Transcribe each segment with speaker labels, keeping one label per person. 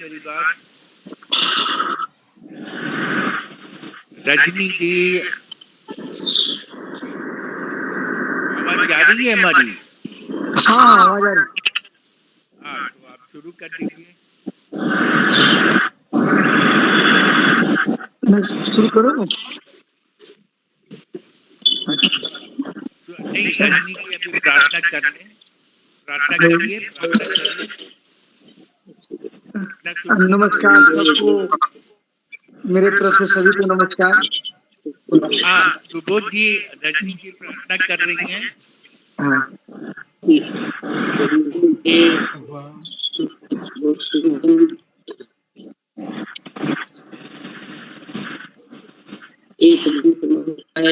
Speaker 1: मेरी बात रजनी की आवाज जा रही है हमारी?
Speaker 2: हाँ आवाज आ रही।
Speaker 1: हाँ, तो आप शुरू कर दीजिए।
Speaker 2: मैं शुरू करूँ?
Speaker 1: नहीं, रजनी की अभी प्रार्थना कर लें। प्रार्थना करिए, प्रार्थना करिए। प्रार्थना शुरू
Speaker 2: नमस्कार सबको, मेरे तरफ से सभी को नमस्कार।
Speaker 1: हाँ, सुबोध जी रजनी की प्रार्थना कर रही हैं।
Speaker 2: हाँ।
Speaker 3: एक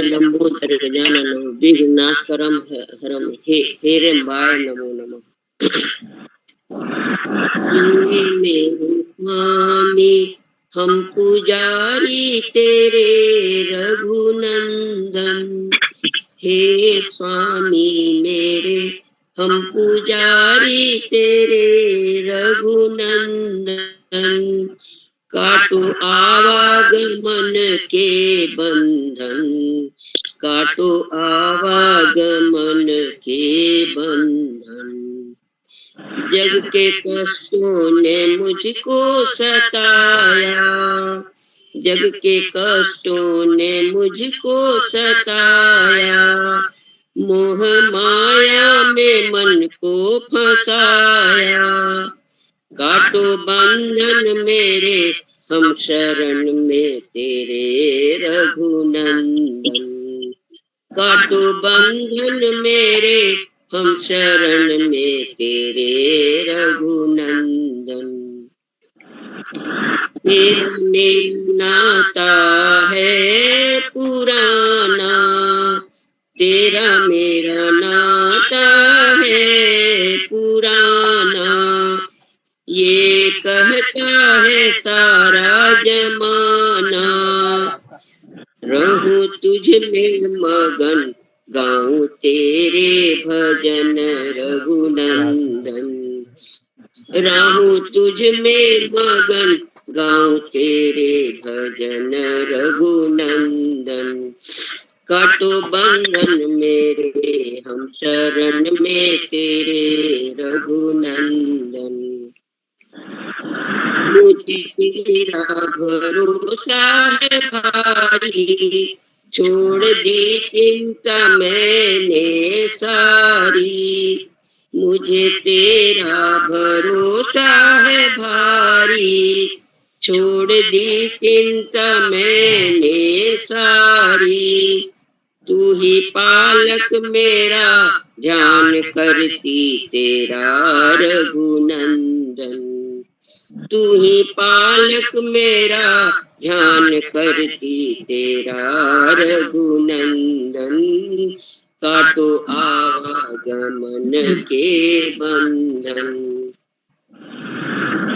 Speaker 3: लंबोदर गजानन विघ्नाकरम हरम हेरम्बाय नमो नमः। हे मेरे स्वामी हम पुजारी तेरे रघुनंदन, हे स्वामी मेरे हम पुजारी तेरे रघुनंदन, काटो आवागमन के बंधन, काटो आवागमन के बंधन। जग के कष्टों ने मुझको सताया, जग के कष्टों ने मुझको सताया, मोह माया में मन को फंसाया, काटो बंधन मेरे हम शरण में तेरे रघुनंदन, काटो बंधन मेरे हम शरण में तेरे रघुनंदन। तेरा मेरा नाता है पुराना, तेरा मेरा नाता है पुराना, ये कहता है सारा जमाना, रहूं तुझ में मगन गाऊं तेरे भजन रघुनंदन, रहूं तुझ में मगन गाऊं तेरे भजन रघुनंदन, काटो बंधन मेरे हम शरण में तेरे रघुनंदन। मुझे तेरा भरोसा है भारी, छोड़ दी चिंता मैंने सारी, मुझे तेरा भरोसा है भारी, छोड़ दी चिंता मैंने सारी, तू ही पालक मेरा ध्यान करती तेरा रघुनंदन, तू ही पालक मेरा ध्यान करती तेरा रघुनंदन, काटो आवागमन के बंधन।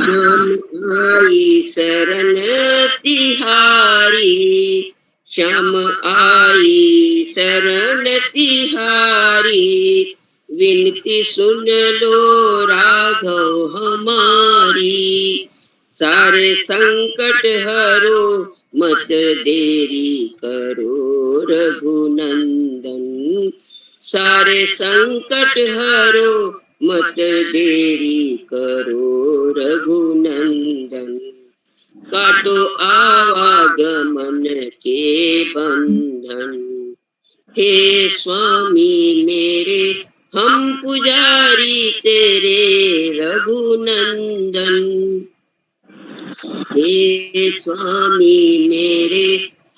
Speaker 3: श्याम आई शरण तिहारी, श्याम आई शरण तिहारी, विनती सुन लो राघव हमारी, सारे संकट हरो मत देरी करो रघुनंदन, सारे संकट हरो मत देरी करो रघुनंदन, काटो आवागमन के बंधन। हे स्वामी मेरे हम पुजारी तेरे रघुनंदन, हे स्वामी मेरे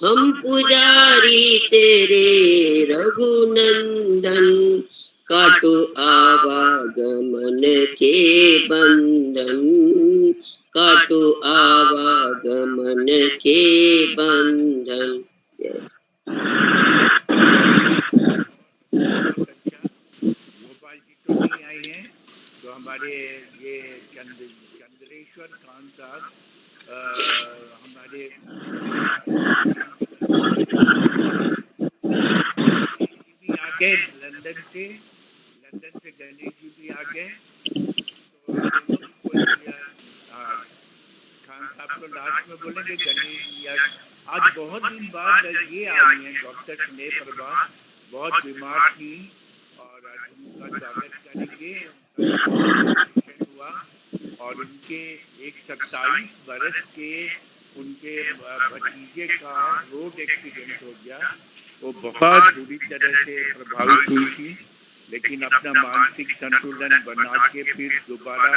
Speaker 3: हम पुजारी तेरे रघुनंदन, काटो आवागमन के बंधन, काटो आवागमन के बंधन।
Speaker 1: गोपाल जी तो नहीं आए हैं, तो हमारे ये चंद्रेश्वर खान साहब हमारे भी आ गए लंदन से गणेश जी भी आ गए, तो दोनों ही कोई हाँ खान साहब तो लास्ट में बोलेंगे। गणेश जी आज बहुत दिन बाद ये आई हैं डॉक्टर स्नेह प्रभा, बहुत बीमार थी और आज उनका स्वागत करेंगे। उनका ऑपरेशन हुआ और उनके एक 27 वर्ष के उनके भतीजे का रोड एक्सीडेंट हो गया। वो बहुत बुरी तरह से प्रभावित हुई थी, लेकिन अपना मानसिक संतुलन बना के फिर दोबारा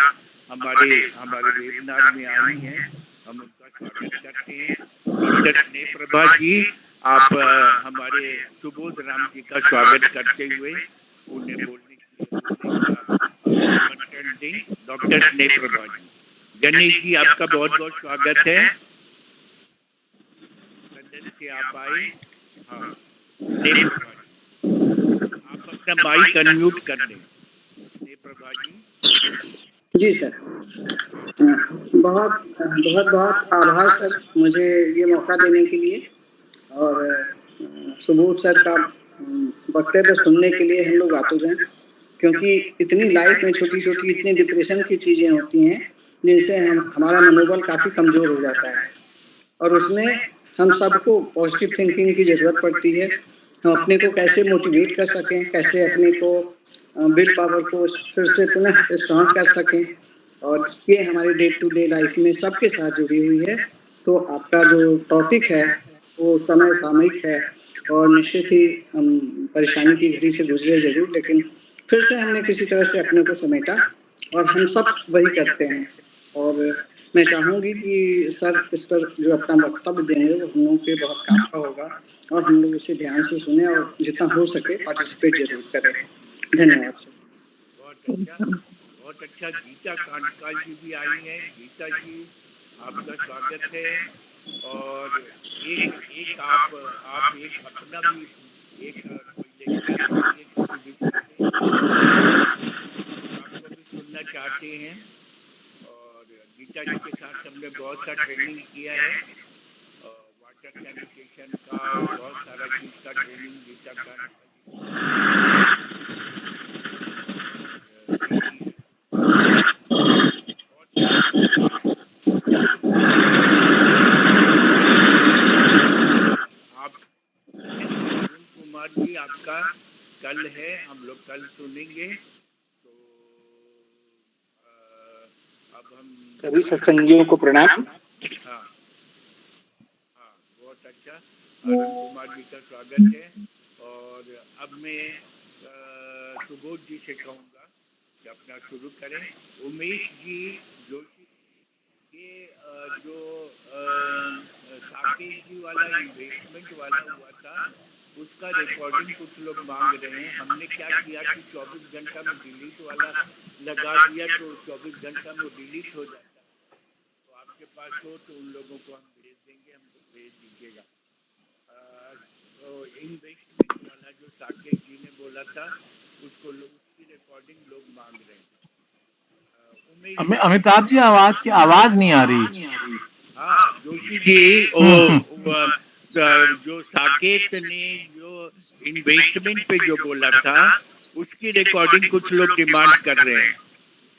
Speaker 1: हमारे हमारे वेबिनार में आई हैं। हम उनका स्वागत करते हैं। डॉक्टर स्नेह प्रभा जी, आप हमारे सुबोध राम जी का स्वागत करते हुए उन्हें बोलने का आमंत्रण दें। डॉक्टर स्नेह प्रभा जी। गणेश जी, आपका बहुत बहुत स्वागत है। लंदन से आप आए। हाँ, स्नेह प्रभा जी, आप अपना माइक अनम्यूट कर लें। स्नेह प्रभा जी।
Speaker 2: जी सर, बहुत बहुत बहुत आभार सर मुझे ये मौका देने के लिए और सुबोध सर का वक्तव्य सुनने के लिए हम लोग आतुर हैं, क्योंकि इतनी लाइफ में छोटी छोटी इतनी डिप्रेशन की चीज़ें होती हैं जिनसे हमारा मनोबल काफ़ी कमज़ोर हो जाता है और उसमें हम सबको पॉजिटिव थिंकिंग की ज़रूरत पड़ती है। हम अपने को कैसे मोटिवेट कर सकें, कैसे अपने को विल पावर को फिर से पुनः स्ट्रॉन्ग कर सकें, और ये हमारी डे टू डे लाइफ में सबके साथ जुड़ी हुई है। तो आपका जो टॉपिक है वो समय सामयिक है और निश्चित ही हम परेशानी की घड़ी से गुजरे ज़रूर, लेकिन फिर से हमने किसी तरह से अपने को समेटा और हम सब वही करते हैं। और मैं चाहूँगी कि सर इस पर जो अपना वक्तव्य देंगे वो हम लोगों के बहुत काम का होगा और हम लोग उसे ध्यान से सुने और जितना हो सके पार्टिसिपेट जरूर करें। धन्यवाद सर।
Speaker 1: बहुत अच्छा। गीता कांडकाल जी भी आई हैं। गीता जी, आपका स्वागत है। और एक आप एक अपना भी एक कोई आपको भी सुनना चाहते हैं। और गीता जी के साथ हमने बहुत सा ट्रेनिंग किया है, वाटर सैनिटेशन का और बहुत सारा चीज का ट्रेनिंग गीता कांडकाल कुमार जी, आपका कल है, हम लोग कल सुनेंगे। तो अब हम
Speaker 4: सभी सत्संगियों को प्रणाम।
Speaker 1: हाँ हाँ, बहुत अच्छा। अरुण कुमार जी का स्वागत है। और अब मैं सुबोध जी से कहूँगा कि अपना शुरू करें। उमेश जी जोशी, ये जो साकेत जी वाला इन्वेस्टमेंट वाला हुआ था उसका रिकॉर्डिंग कुछ लोग मांग रहे हैं। हमने क्या किया कि 24 घंटा में डिलीट वाला लगा दिया, तो 24 घंटा में डिलीट हो जाता है। तो आपके पास हो तो उन लोगों को हम भेज देंगे, हमको भेज दीजिएगा। तो इन्वेस्टमेंट वाला जो साकेत जी ने बोला था उसको उसकी रिकॉर्डिंग लोग मांग रहे हैं।
Speaker 5: अमिताभ जी, आवाज की आवाज नहीं आ रही।
Speaker 1: हाँ जोशी जी, जो साकेत ने जो इन्वेस्टमेंट पे जो बोला था उसकी रिकॉर्डिंग कुछ लोग डिमांड कर रहे हैं।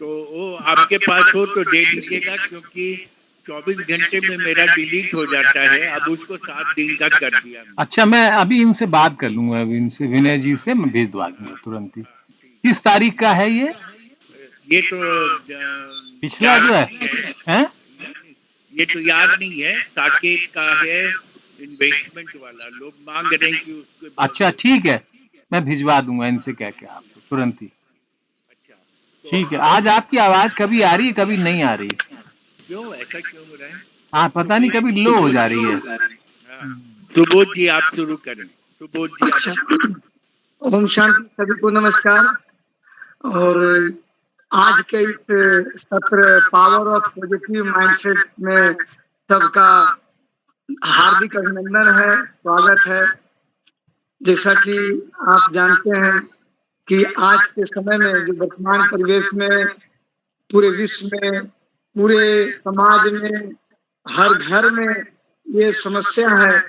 Speaker 1: तो वो आपके पास हो तो दे दीजिएगा, क्योंकि 24 घंटे में मेरा डिलीट हो जाता है। अब उसको 7 दिन का कर दिया।
Speaker 5: अच्छा, मैं अभी इनसे बात कर लूंगा, अभी इनसे विनय जी से मैं भेज दूंगा तुरंत ही। किस तारीख का है ये
Speaker 1: तो
Speaker 5: पिछला जो है?
Speaker 1: ये तो याद नहीं है। साकेत का है इन्वेस्टमेंट वाला, लोग मांग रहे हैं कि उसको।
Speaker 5: अच्छा ठीक है, मैं भिजवा दूंगा इनसे कह के आपको तुरंत ही।
Speaker 1: अच्छा तो
Speaker 5: ठीक है। आज आपकी आवाज कभी आ रही है, कभी नहीं आ रही।
Speaker 1: क्यों ऐसा क्यों हो रहा है?
Speaker 5: हाँ, पता नहीं, कभी लो हो जा रही है।
Speaker 1: सुबोध जी आप शुरू करें। सुबोध जी
Speaker 2: अच्छा, ओम शांति, सभी को नमस्कार। और आज के इस सत्र पावर ऑफ पॉजिटिव माइंडसेट में सबका हार्दिक अभिनंदन है, स्वागत है। जैसा कि आप जानते हैं कि आज के समय में जो वर्तमान परिवेश में पूरे विश्व में, पूरे समाज में, हर घर में ये समस्या है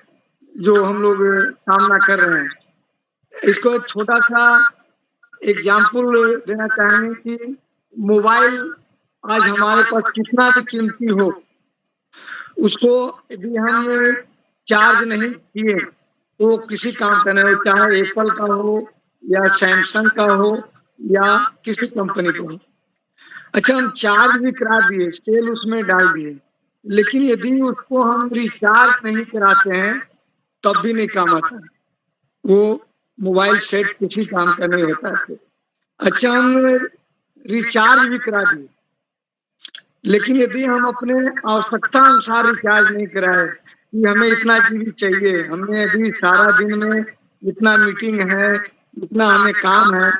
Speaker 2: जो हम लोग सामना कर रहे हैं। इसको एक छोटा सा एग्जाम्पल देना चाहेंगे कि मोबाइल आज हमारे पास कितना भी कीमती हो,
Speaker 6: उसको यदि हम चार्ज नहीं किए तो किसी काम का नहीं हो, चाहे एप्पल का हो या सैमसंग का हो या किसी कंपनी का हो। अच्छा, हम चार्ज भी करा दिए, सेल उसमें डाल दिए, लेकिन यदि उसको हम रिचार्ज नहीं कराते हैं तब भी नहीं काम आता है। वो मोबाइल सेट किसी काम का नहीं होता है। अच्छा, हम रिचार्ज भी करा दिए, लेकिन यदि हम अपने आवश्यकता अनुसार रिचार्ज नहीं कराए कि हमें इतना जीबी चाहिए, हमें अभी सारा दिन में इतना मीटिंग है, इतना हमें काम है,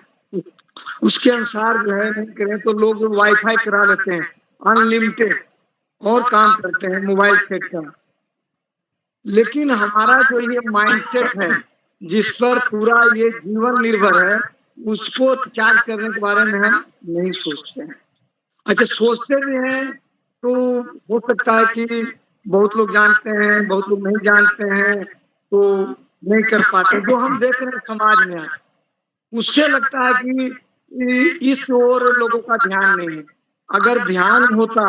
Speaker 6: उसके अनुसार जो है नहीं करें तो लोग वाईफाई करा लेते हैं अनलिमिटेड और काम करते हैं मोबाइल सेट का। लेकिन हमारा जो ये माइंडसेट है जिस पर पूरा ये जीवन निर्भर है, उसको चार्ज करने के बारे में हम नहीं सोचते हैं। अच्छा, सोचते भी हैं तो हो सकता है कि बहुत लोग जानते हैं, बहुत लोग नहीं जानते हैं, तो नहीं कर पाते। जो हम देख रहे हैं समाज में, उससे लगता है कि इस ओर लोगों का ध्यान नहीं है। अगर ध्यान होता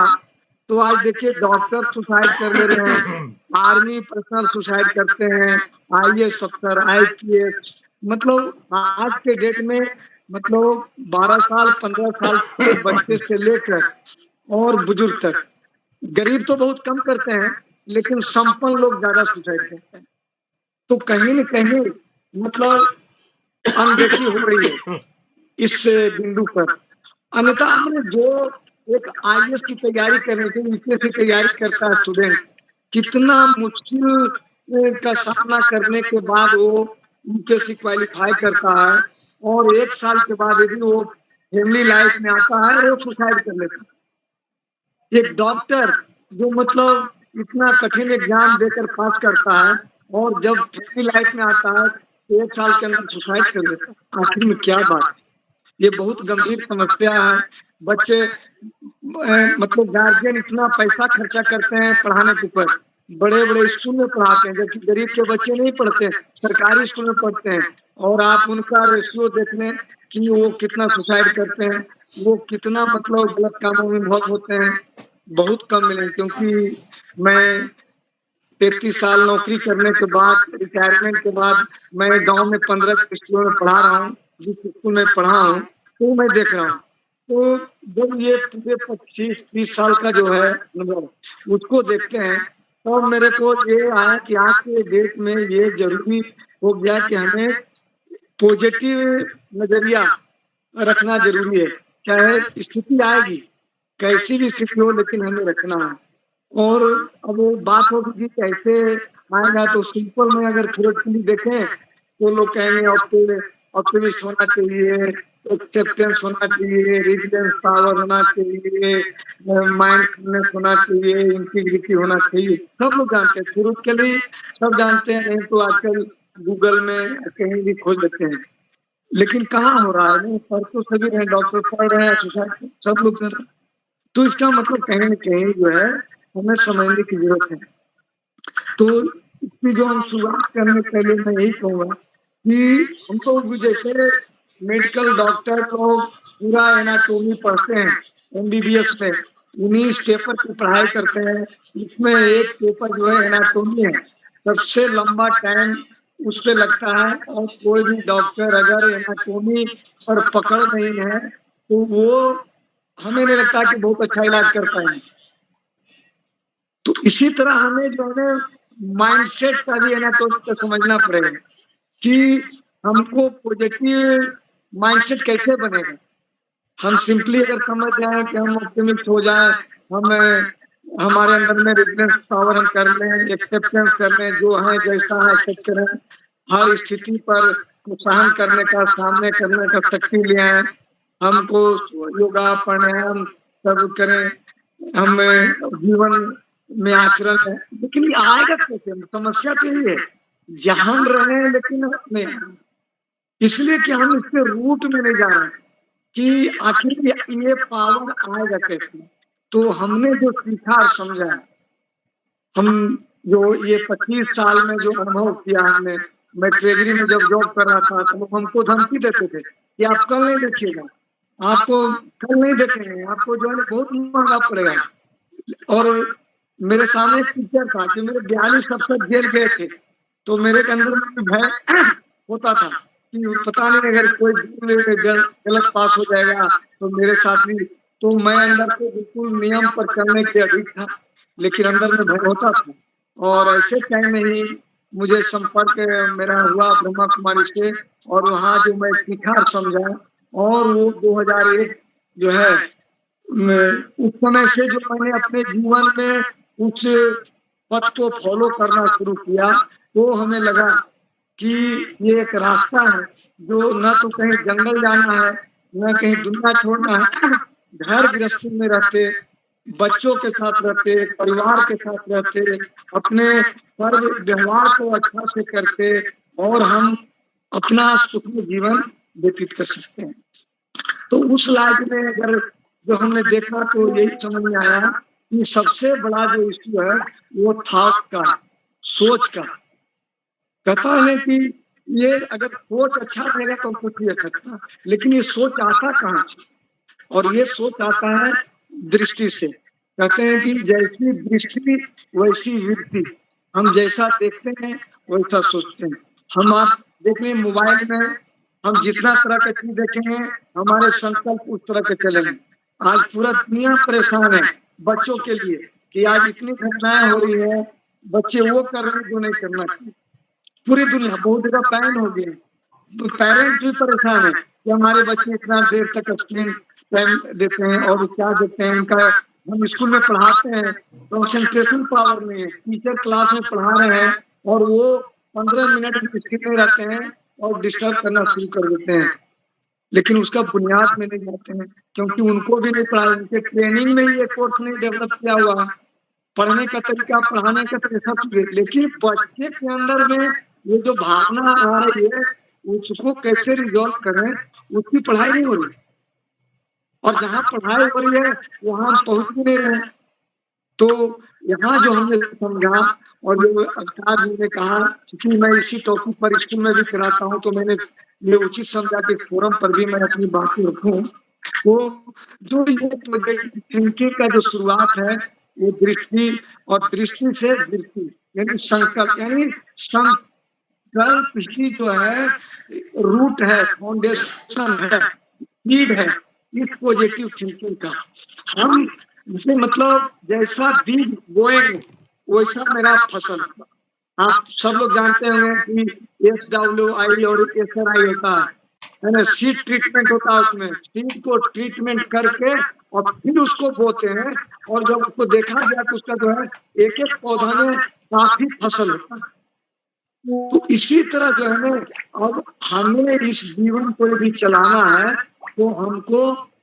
Speaker 6: तो आज देखिए डॉक्टर सुसाइड कर ले रहे हैं, आर्मी पर्सनल सुसाइड करते हैं, IAS अफसर, IPS, मतलब आज के डेट में मतलब 12 साल 15 साल के बच्चे से लेकर और बुजुर्ग तक, गरीब तो बहुत कम करते हैं लेकिन संपन्न लोग ज्यादा सुसाइड करते हैं। तो कहीं न कहीं मतलब अनदेखी हो रही है इस बिंदु पर। अन्यथा हमने जो एक IAS की तैयारी करनी थी, यूपीएससी की तैयारी करता है स्टूडेंट, कितना मुश्किल का सामना करने के बाद वो यूपीएससी क्वालिफाई करता है और 1 साल के बाद यदि वो फैमिली लाइफ में आता है वो सुसाइड कर लेता है। एक डॉक्टर जो मतलब इतना कठिन एग्जाम देकर पास करता है और जब फैमिली लाइफ में आता है तो 1 साल के अंदर सुसाइड कर लेता है। आखिर में क्या बात है? ये बहुत गंभीर समस्या है। बच्चे मतलब गार्जियन इतना पैसा खर्चा करते हैं पढ़ाने के ऊपर, बड़े बड़े स्कूल में पढ़ाते हैं, जबकि गरीब के बच्चे नहीं पढ़ते, सरकारी स्कूल में पढ़ते हैं, और आप उनका रेशियो देख लें कि वो कितना सुसाइड करते हैं, वो कितना मतलब गलत कामों में इन्वॉल्व होते हैं, बहुत कम मिले। क्योंकि मैं 33 साल नौकरी करने के बाद, रिटायरमेंट के बाद, मैं गांव में 15 स्कूलों में पढ़ा रहा हूँ, जिस स्कूल में पढ़ा हूँ तो मैं देख रहा हूँ। तो जब ये पूरे 25-30 साल का जो है अनुभव उसको देखते हैं तो मेरे को ये आया कि आज के डेट में ये जरूरी हो गया कि हमें पॉजिटिव नजरिया रखना जरूरी है। चाहे स्थिति आएगी, कैसी भी स्थिति हो, लेकिन हमें रखना है। और अब बात होगी कि कैसे आएगा, तो सिंपल में अगर थियोरेटिकली देखें तो लोग कहेंगे ऑप्टिमिस्ट होना चाहिए, एक्सेप्टेंस होना चाहिए, रेजिडेंस पावर होना चाहिए, माइंडफुलनेस होना चाहिए, इंटीग्रिटी होना चाहिए। सब लोग जानते हैं, थियोरेटिकली सब जानते हैं, नहीं तो आजकल गूगल में कहीं भी खोज लेते हैं। लेकिन कहाँ हो रहा है? नहीं, पढ़ तो सभी रहे, डॉक्टर पढ़ रहे हैं, सब लोग कर रहे हैं। तो इसका मतलब कहीं न कहीं जो है हमें समझने की जरूरत है। तो इसकी जो हम शुरुआत करने के पहले मैं यही कहूँगा कि हम तो जैसे मेडिकल डॉक्टर लोग पूरा एनाटॉमी पढ़ते हैं MBBS में, 19 पेपर की पढ़ाई करते हैं, इसमें एक पेपर जो है एनाटॉमी है, सबसे लंबा टाइम उस पे लगता है। और कोई भी डॉक्टर अगर एनाटॉमी पर पकड़ नहीं है तो वो हमें नहीं लगता कि बहुत अच्छा इलाज कर पाएंगे। तो इसी तरह हमें जो है माइंडसेट का भी एनाटॉमी को समझना पड़ेगा कि हमको पॉजिटिव माइंडसेट कैसे बनेगा। हम सिंपली अगर समझ जाए कि हम ऑप्टिमिस्ट हो जाए, हम हमारे अंदर में रेजिडेंस पावर हम कर लें, एक्सेप्टेंस कर लें, जो है जैसा है एक्सेप्ट करें, हर स्थिति पर सहन करने का, सामने करने का शक्ति ले आए, हमको योगा प्राणायाम सब करें, हम जीवन में आचरण है। लेकिन ये आएगा कैसे? समस्या तो ये है, जहां रहे लेकिन अपने, इसलिए कि हम इसके रूट में नहीं जा रहे हैं कि आखिर ये पावर आएगा कैसे। तो हमने जो सीखा और समझा, हम जो ये 25 साल में जो अनुभव किया हमने, मैं ट्रेजरी में जब जॉब कर रहा था तो हमको धमकी देते थे कि आप कल नहीं देखिएगा, आपको कल नहीं देखेंगे, आपको जो है बहुत महंगा पड़ेगा। और मेरे सामने एक टीचर था कि मेरे 42 सब्जेक्ट जेल गए थे, तो मेरे के अंदर में भय होता था कि पता नहीं अगर कोई गलत पास हो जाएगा तो मेरे साथ भी, तो मैं अंदर से बिल्कुल नियम पर चलने के अधिक था, लेकिन अंदर में भय होता था। और ऐसे टाइम में ही मुझे संपर्क मेरा हुआ ब्रह्मा कुमारी से, और वहाँ जो मैं सीखा और समझा, और वो 2001 जो है उस समय से जो मैंने अपने जीवन में उस पथ को फॉलो करना शुरू किया, तो हमें लगा कि ये एक रास्ता है जो न तो कहीं जंगल जाना है, न कहीं दुनिया छोड़ना है, घर गृहस्थी में रहते, बच्चों के साथ रहते, परिवार के साथ रहते, अपने पर्व व्यवहार को अच्छा से करते, और हम अपना सुखी जीवन व्यतीत कर सकते हैं। तो उस लाइफ में अगर जो हमने देखा तो यही समझ में आया कि सबसे बड़ा जो इश्यू है वो थॉट का, सोच का। कहता है कि ये अगर सोच अच्छा रहेगा तो कुछ भी अच्छा था, लेकिन ये सोच आता कहाँ से? और ये सोच आता है दृष्टि से। कहते हैं कि जैसी दृष्टि वैसी वृत्ति, हम जैसा देखते हैं वैसा सोचते हैं। हम आप देखें मोबाइल में हम जितना तरह का चीज देखेंगे हमारे संकल्प उस तरह के चलेंगे। आज पूरा दुनिया परेशान है बच्चों के लिए कि आज इतनी घटनाएं हो रही है, बच्चे वो कर रहे हैं जो नहीं करना चाहिए। पूरी दुनिया बहुत जगह बैन हो गई, तो पेरेंट्स भी परेशान है कि हमारे बच्चे इतना देर तक स्क्रीन टाइम देते हैं, और क्या देते हैं उनका, हम स्कूल में पढ़ाते हैं, कंसंट्रेशन पावर नहीं है, टीचर क्लास में पढ़ा रहे हैं और वो 15 मिनट स्क्रीन में रहते हैं और डिस्टर्ब करना शुरू कर देते हैं, लेकिन उसका बुनियाद में नहीं जाते हैं, क्योंकि उनको भी नहीं पढ़ा, उनके ट्रेनिंग में ये कोर्स नहीं डेवलप किया हुआ, पढ़ने का तरीका, पढ़ाने का तरीका, लेकिन बच्चे के अंदर में ये जो भावना आ रही है उसको कैसे रिजॉल्व करें, उसकी पढ़ाई नहीं हो रही, और जहाँ पढ़ाई हो रही है वहां पहुंच भी नहीं रहे। तो यहाँ जो हमने समझा और जो अवतार जी ने कहा, क्योंकि मैं इसी टॉपिक पर स्कूल में भी कराता हूँ, तो मैंने ये उचित समझा कि फोरम पर भी मैं अपनी बातें रखूं। तो जो ये थिंकिंग का जो शुरुआत है वो दृष्टि, और दृष्टि से दृष्टि यानी संकल्प, यानी संकल्प ही जो है रूट है, फाउंडेशन है, नीड है इस पॉजिटिव थिंकिंग का। हम इसे मतलब जैसा बीज बोएंगे वैसा मेरा फसल। आप सब लोग जानते होंगे कि SWI और SRI होता है ना, सीड ट्रीटमेंट होता है, उसमें सीड को ट्रीटमेंट करके और फिर उसको बोते हैं, और जब उसको देखा गया तो उसका जो है एक एक पौधा में काफी फसल होता है। तो इसी तरह जो है अब हमें इस जीवन को यदि चलाना है तो हमको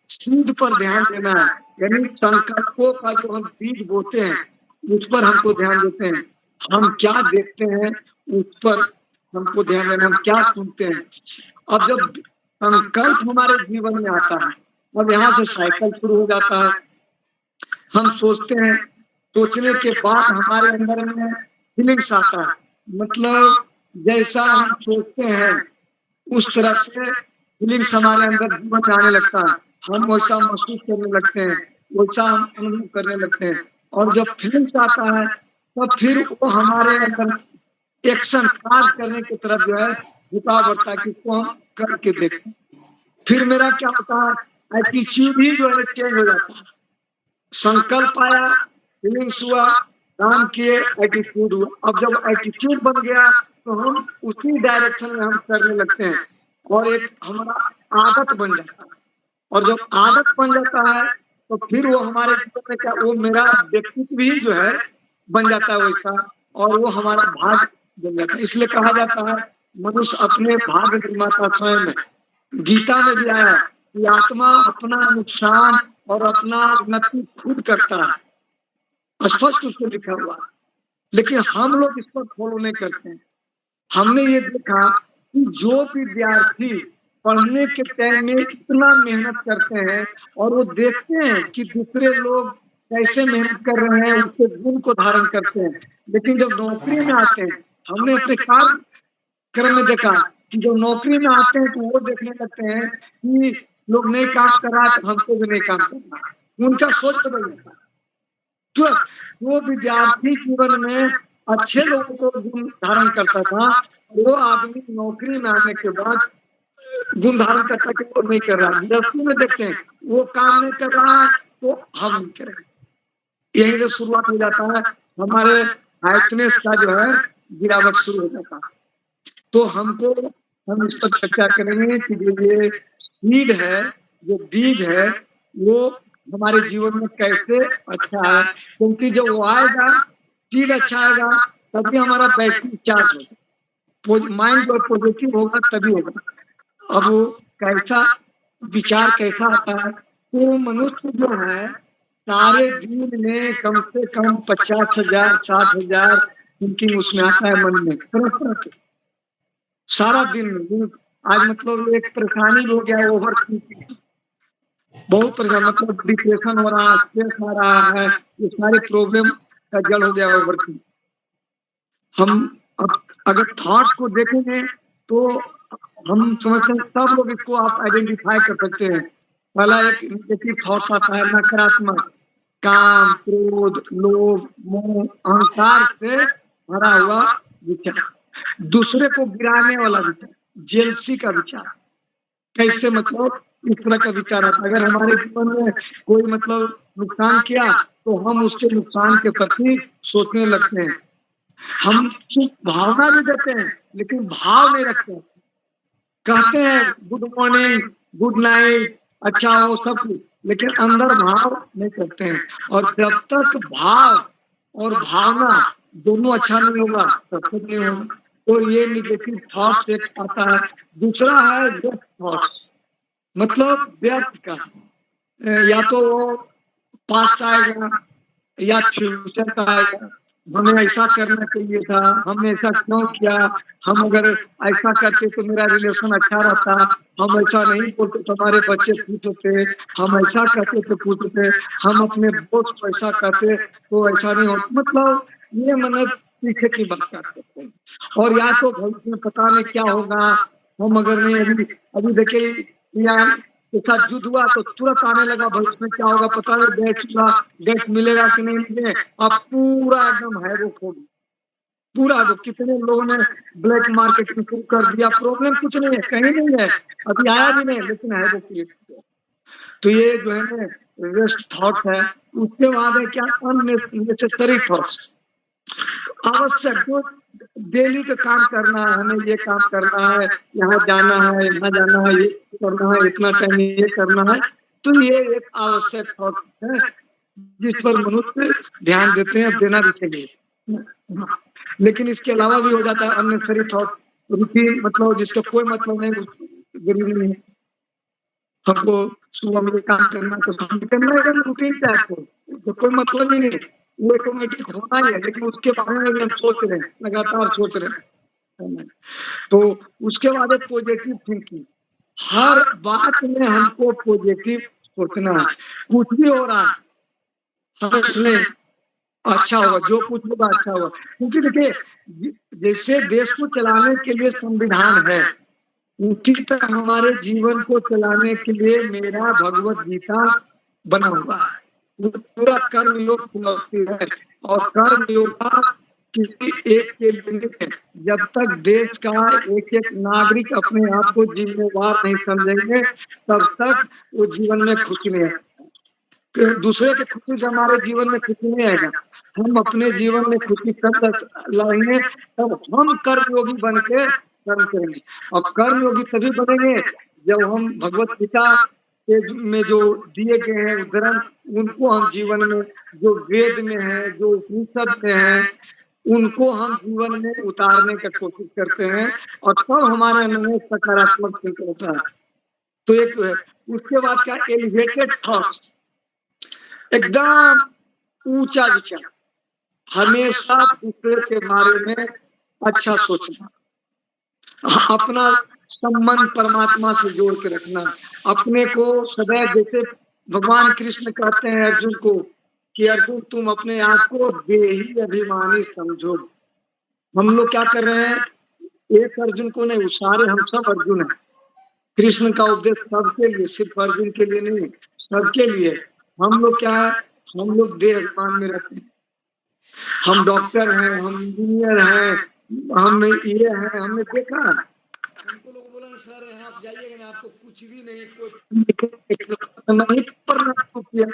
Speaker 6: सीड पर ध्यान देना है, यानी संकल्पों का जो हम बीज बोते हैं उस पर हमको ध्यान देते हैं। हम क्या देखते हैं उस पर हमको ध्यान देना, हम क्या सुनते हैं। अब जब संकल्प हमारे जीवन में आता है, अब यहाँ से साइकिल शुरू हो जाता है। हम सोचते हैं, सोचने के बाद हमारे अंदर में फीलिंग्स आता है, मतलब जैसा हम सोचते हैं उस तरह से फीलिंग्स हमारे अंदर जीवन में आने लगता है, हम वैसा महसूस करने लगते हैं, वैसा हम अनुभव करने लगते हैं। और जब फीलिंग्स आता है तब फिर वो हमारे अंदर एक्शन कार्य करने की तरफ जो है झुकाव बढ़ता है कि इसको हम करके देखें। फिर मेरा क्या होता है, एटीट्यूड ही जो है चेंज हो जाता है। संकल्प आया, फीलिंग्स हुआ, काम किए, एटीट्यूड हुआ। अब जब एटीट्यूड बन गया तो हम उसी डायरेक्शन में हम करने लगते हैं, और एक हमारा आदत बन जाता है। और जब आदत बन जाता है तो फिर वो हमारे जीवन में क्या, वो मेरा व्यक्तित्व भी जो है बन जाता है वैसा, और वो हमारा भाग बन जाता है। इसलिए कहा जाता है मनुष्य अपने भाग्य निर्माता स्वयं है। गीता में भी आया कि आत्मा अपना नुकसान और अपना उन्नति खुद करता है, स्पष्ट उसको लिखा हुआ है, लेकिन हम लोग इस पर फॉलो नहीं करते हैं। हमने ये देखा कि जो विद्यार्थी पढ़ने के टाइम में इतना मेहनत करते हैं और वो देखते हैं कि दूसरे लोग कैसे मेहनत कर रहे हैं, उसके गुण को धारण करते हैं, लेकिन जब नौकरी में आते हैं, हमने अपने कार्यक्रम में देखा कि जब नौकरी में आते हैं तो वो देखने लगते हैं कि लोग नहीं काम कर रहा तो हमको भी नहीं काम करना, उनका सोच बदल जाता है। तुरंत। वो विद्यार्थी जीवन में अच्छे लोगों को गुण धारण करता था, वो आदमी नौकरी में आने के बाद गुण धारण करता कि वो नहीं कर रहा। गृहस्थी में देखते हैं वो काम नहीं कर रहा है तो हम नहीं करेंगे। यहीं से शुरुआत हो जाता है, हमारे हैप्पीनेस का जो है गिरावट शुरू हो जाता है। तो हमको हम इस पर चर्चा करेंगे कि जो ये सीड है, जो बीज है, वो हमारे जीवन में कैसे अच्छा है, क्योंकि जब वो आएगा, सीड अच्छा आएगा, तभी हमारा बैटरी चार्ज होगा, माइंड और पॉजिटिव होगा तभी होगा। अब वो कैसा विचार कैसा आता है, तो मनुष्य जो है सारे दिन में कम से कम 50,000 60,000 थिंकिंग उसमें आता है मन में, तरह तरह के सारा दिन में। आज मतलब एक परेशानी हो गया, ओवर थिंकिंग, बहुत परेशान, मतलब डिप्रेशन हो रहा है, स्ट्रेस आ रहा है, ये सारे प्रॉब्लम का जड़ हो गया ओवर थिंकिंग। हम अब अगर थॉट्स को देखेंगे तो हम समझते हैं सब लोग इसको आप आइडेंटिफाई कर सकते हैं। पहला एक नेगेटिव थॉट्स आता है, नकारात्मक, काम, क्रोध, लोभ, मोह, अहंकार से भरा हुआ विचार। दूसरे को गिराने वाला विचार, जेलसी का विचार, कैसे मतलब इस तरह का विचार आता है। अगर हमारे जीवन में कोई मतलब नुकसान किया तो हम उसके नुकसान के प्रति सोचने लगते हैं। हम भावना भी देते हैं लेकिन भाव नहीं रखते, कहते हैं गुड मॉर्निंग, गुड नाइट, अच्छा हो सब कुछ, लेकिन अंदर भाव नहीं करते हैं। और जब तक भाव और भावना दोनों अच्छा नहीं होगा तब तक नहीं होगा। तो ये निगेटिव थॉट्स एक आता है। दूसरा है व्यर्थ थॉट्स, मतलब व्यर्थ का, या तो वो पास्ट आएगा या फ्यूचर का आएगा, हमें ऐसा करना चाहिए था, हमने ऐसा क्यों किया, हम अगर ऐसा करते तो मेरा रिलेशन अच्छा रहता, हम ऐसा नहीं बोलते तो हमारे बच्चे खुश होते, हम ऐसा करते तो खुश होते, हम अपने दोस्त को ऐसा करते तो ऐसा नहीं होता। मतलब ये मैंने पीछे की बात कर सकते हैं। और या तो भविष्य में पता नहीं क्या होगा, हम अगर नहीं अभी देखिए यहाँ के साथ युद्ध हुआ तो तुरंत आने लगा भविष्य में क्या होगा पता नहीं, गैस मिलेगा कि नहीं मिले, अब पूरा एकदम हैवक हो गया पूरा। तो कितने लोगों ने ब्लैक मार्केट में शुरू कर दिया, प्रॉब्लम कुछ नहीं है, कहीं नहीं है, अभी आया भी नहीं, लेकिन हैवक। तो ये जो है ना वेस्ट थॉट है। उसके बाद है क्या, अननेसेसरी थॉट्स, आवश्यक जो डेली का काम करना है, हमें ये काम करना है, यहाँ जाना है, यहाँ जाना है, ये करना है, इतना टाइम ये करना है, तो ये एक आवश्यक थॉट है जिस पर मनुष्य ध्यान देते हैं, देना भी चाहिए। लेकिन इसके अलावा भी हो जाता है अननेसेसरी थॉट, रूटीन, मतलब जिसका कोई मतलब नहीं, जरूरी नहीं है हमको सुबह में काम करना तो करना है, रूटीन टाइप को तो कोई मतलब ही नहीं, वो ऑटोमेटिक होना ही है, लेकिन उसके बारे में भी हम सोच रहे हैं, लगातार सोच रहे हैं। तो उसके बाद है पॉजिटिव थिंकिंग, हर बात में हमको पॉजिटिव सोचना है। कुछ भी हो रहा है इसमें अच्छा होगा, जो कुछ होगा अच्छा होगा, क्योंकि देखिए जैसे देश को चलाने के लिए संविधान है, उसी तरह हमारे जीवन को चलाने के लिए मेरा भगवत गीता बना हुआ है, पूरा कर्मयोग फिलॉसफी है। और कर्मयोग का किसी एक के लिए, जब तक देश का एक एक नागरिक अपने आप को जिम्मेवार नहीं समझेंगे तब तक वो जीवन में खुशी नहीं आएगा। दूसरे के खुशी से हमारे जीवन में खुशी नहीं आएगा, हम अपने जीवन में खुशी तब लाएंगे तब हम कर्मयोगी बन के कर्म करेंगे। और कर्म योगी तभी बनेंगे जब हम भगवत गीता में जो दिए गए हैं उदाहरण, उनको हम जीवन में, जो वेद में है, जो उपनिषद में है, उनको हम जीवन में उतारने का कोशिश करते हैं, और तब हमारे अंदर में सकारात्मक चिंतन होता है। तो एक उसके बाद क्या, एलिवेटेड थॉट्स, एकदम ऊंचा विचार, हमेशा दूसरे के बारे में अच्छा सोचना, अपना संबंध परमात्मा से जोड़ के रखना, अपने को सदैव, जैसे भगवान कृष्ण कहते हैं अर्जुन को कि अर्जुन तुम अपने आप को देही अभिमानी समझो। हम लोग क्या कर रहे हैं, एक अर्जुन को नहीं, सारे हम सब अर्जुन हैं। कृष्ण का उपदेश सबके लिए, सिर्फ अर्जुन के लिए नहीं, सबके लिए। हम लोग क्या है हम लोग देह अभिमान में रहते हैं। हम डॉक्टर हैं, हम इंजीनियर हैं, हम ये हैं, हमने देखा।
Speaker 7: हमको लोग बोला सर यहाँ आप जाइएगा ना, आपको कुछ भी नहीं,
Speaker 6: कोई प्रणाम किया,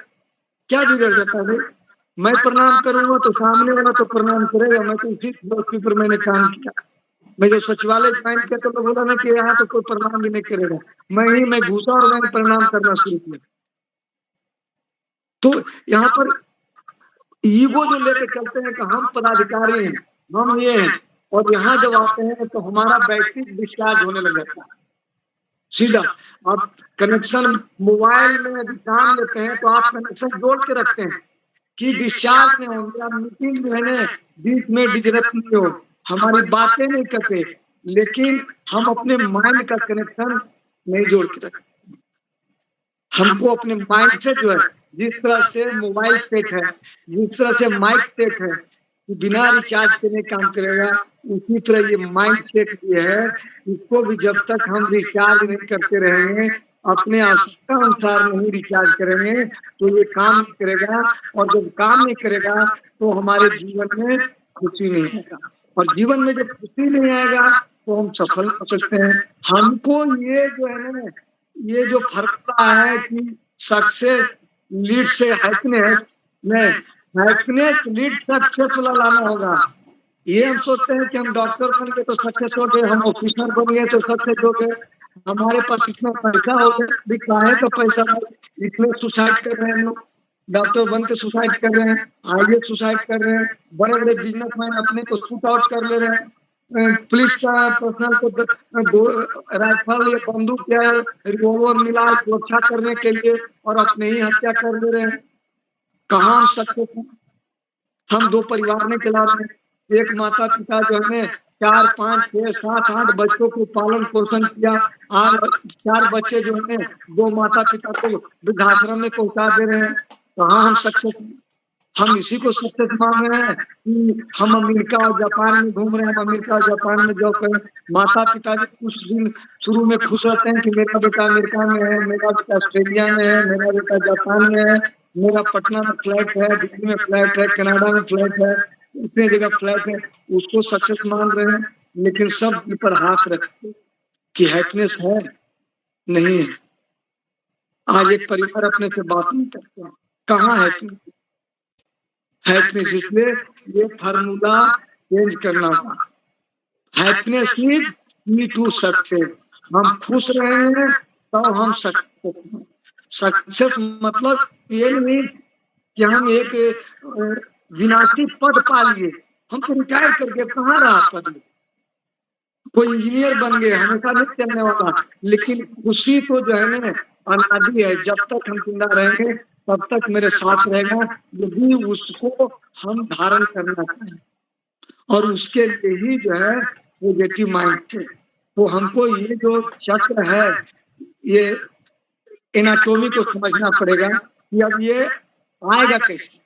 Speaker 6: क्या बिगड़ जाता है भाई? मैं प्रणाम करूंगा तो सामने वाला तो प्रणाम करेगा। मैं तो उसी फिलोसफी पर मैंने काम किया। मैं जो सचिवालय ज्वाइन किया तो लोग बोला ना कि यहाँ तो कोई प्रणाम भी नहीं करेगा। मैं घुसा और मैंने प्रणाम करना शुरू किया। तो यहाँ पर ईगो जो लेके चलते हैं कि हम पदाधिकारी हैं, हम ये हैं, और यहाँ जब आते हैं तो हमारा बैटरी डिस्चार्ज होने लग जाता है सीधा। आप कनेक्शन मोबाइल में यदि काम लेते हैं तो आप कनेक्शन जोड़ के रखते हैं कि डिस्चार्ज नहीं हो, मेरा मीटिंग जो है ना बीच में डिस्टर्ब नहीं हो, हमारी बातें नहीं कटे। लेकिन हम अपने माइंड का कनेक्शन नहीं जोड़ के रखते। हमको अपने माइंड से जो है, जिस तरह से मोबाइल सेट है, जिस तरह से माइक सेट है कि बिना रिचार्ज के नहीं काम करेगा, उसी तरह ये माइंड सेट भी है। इसको भी जब तक हम रिचार्ज नहीं करते रहेंगे, अपने आवश्यकता अनुसार नहीं रिचार्ज करेंगे तो ये काम नहीं करेगा। और जब काम नहीं करेगा तो हमारे जीवन में खुशी नहीं आएगा, और जीवन में जब खुशी नहीं आएगा तो हम सफल हो सकते हैं। हमको ये जो है ना, ये जो फर्क है कि सक्सेस लीड से हैप्पीनेस में, हैप्पीनेस लीड सक्सेस वाला लाना होगा। ये हम सोचते हैं कि हम डॉक्टर बन गए तो सक्सेस हो गए, हम ऑफिसर बन गए तो सक्सेस हो गए, हमारे पास इतना पैसा हो गया, दिखाए तो पैसा इतने सुसाइड कर रहे हैं लोग, डॉक्टर बन के सुसाइड कर रहे हैं, आगे सुसाइड कर रहे हैं, बड़े बड़े बिजनेसमैन अपने को शूट आउट कर ले रहे हैं। पुलिस का पर्सनल को राइफल या बंदूक या रिवॉल्वर मिला सुरक्षा करने के लिए और अपने ही हत्या कर ले रहे हैं। कहाँ हम सक्सेस हैं? हम 2 परिवार में चला रहे हैं। एक माता पिता जो है 4, 5, 6, 7, 8 बच्चों को पालन पोषण किया, और 4 बच्चे जो है 2 माता पिता को वृद्धाश्रम में पहुंचा दे रहे हैं। कहाँ हम सक्सेस हैं? हम इसी को सक्सेस मान रहे हैं कि हम अमेरिका और जापान में घूम रहे हैं, अमेरिका और जापान में जॉब करें। माता पिता भी कुछ दिन शुरू में खुश रहते हैं कि मेरा बेटा अमेरिका में है, मेरा बेटा ऑस्ट्रेलिया में है, मेरा बेटा जापान में है, मेरा पटना में फ्लैट है, दिल्ली में फ्लैट है, कनाडा में फ्लैट है, इतने जगह फ्लैट है, उसको सक्सेस मान रहे हैं। लेकिन सब पर हाथ रखते कि हैप्पीनेस है नहीं है। आज एक परिवार अपने से बात नहीं करते, कहाँ हैप्पीनेस? हैप्पीनेस इसलिए ये फार्मूला चेंज करना था। हैप्पीनेस इज की टू सक्सेस। हम खुश रहेंगे तो हम सक्सेस। सक्सेस मतलब ये नहीं कि हम एक विनाशी पद पा लिए, हम तो रिटायर करके कहाँ रहा पद, कोई इंजीनियर बन गए, हमेशा नहीं चलने वाला। लेकिन खुशी तो जो है ना अनादि है, जब तक हम जिंदा रहेंगे तब तक मेरे साथ रहेगा, यदि उसको हम धारण करना चाहें। और उसके लिए ही जो है पॉजिटिव माइंड थे। तो हमको ये जो चक्र है, ये एनाटॉमी को समझना पड़ेगा कि अब ये आएगा कैसे।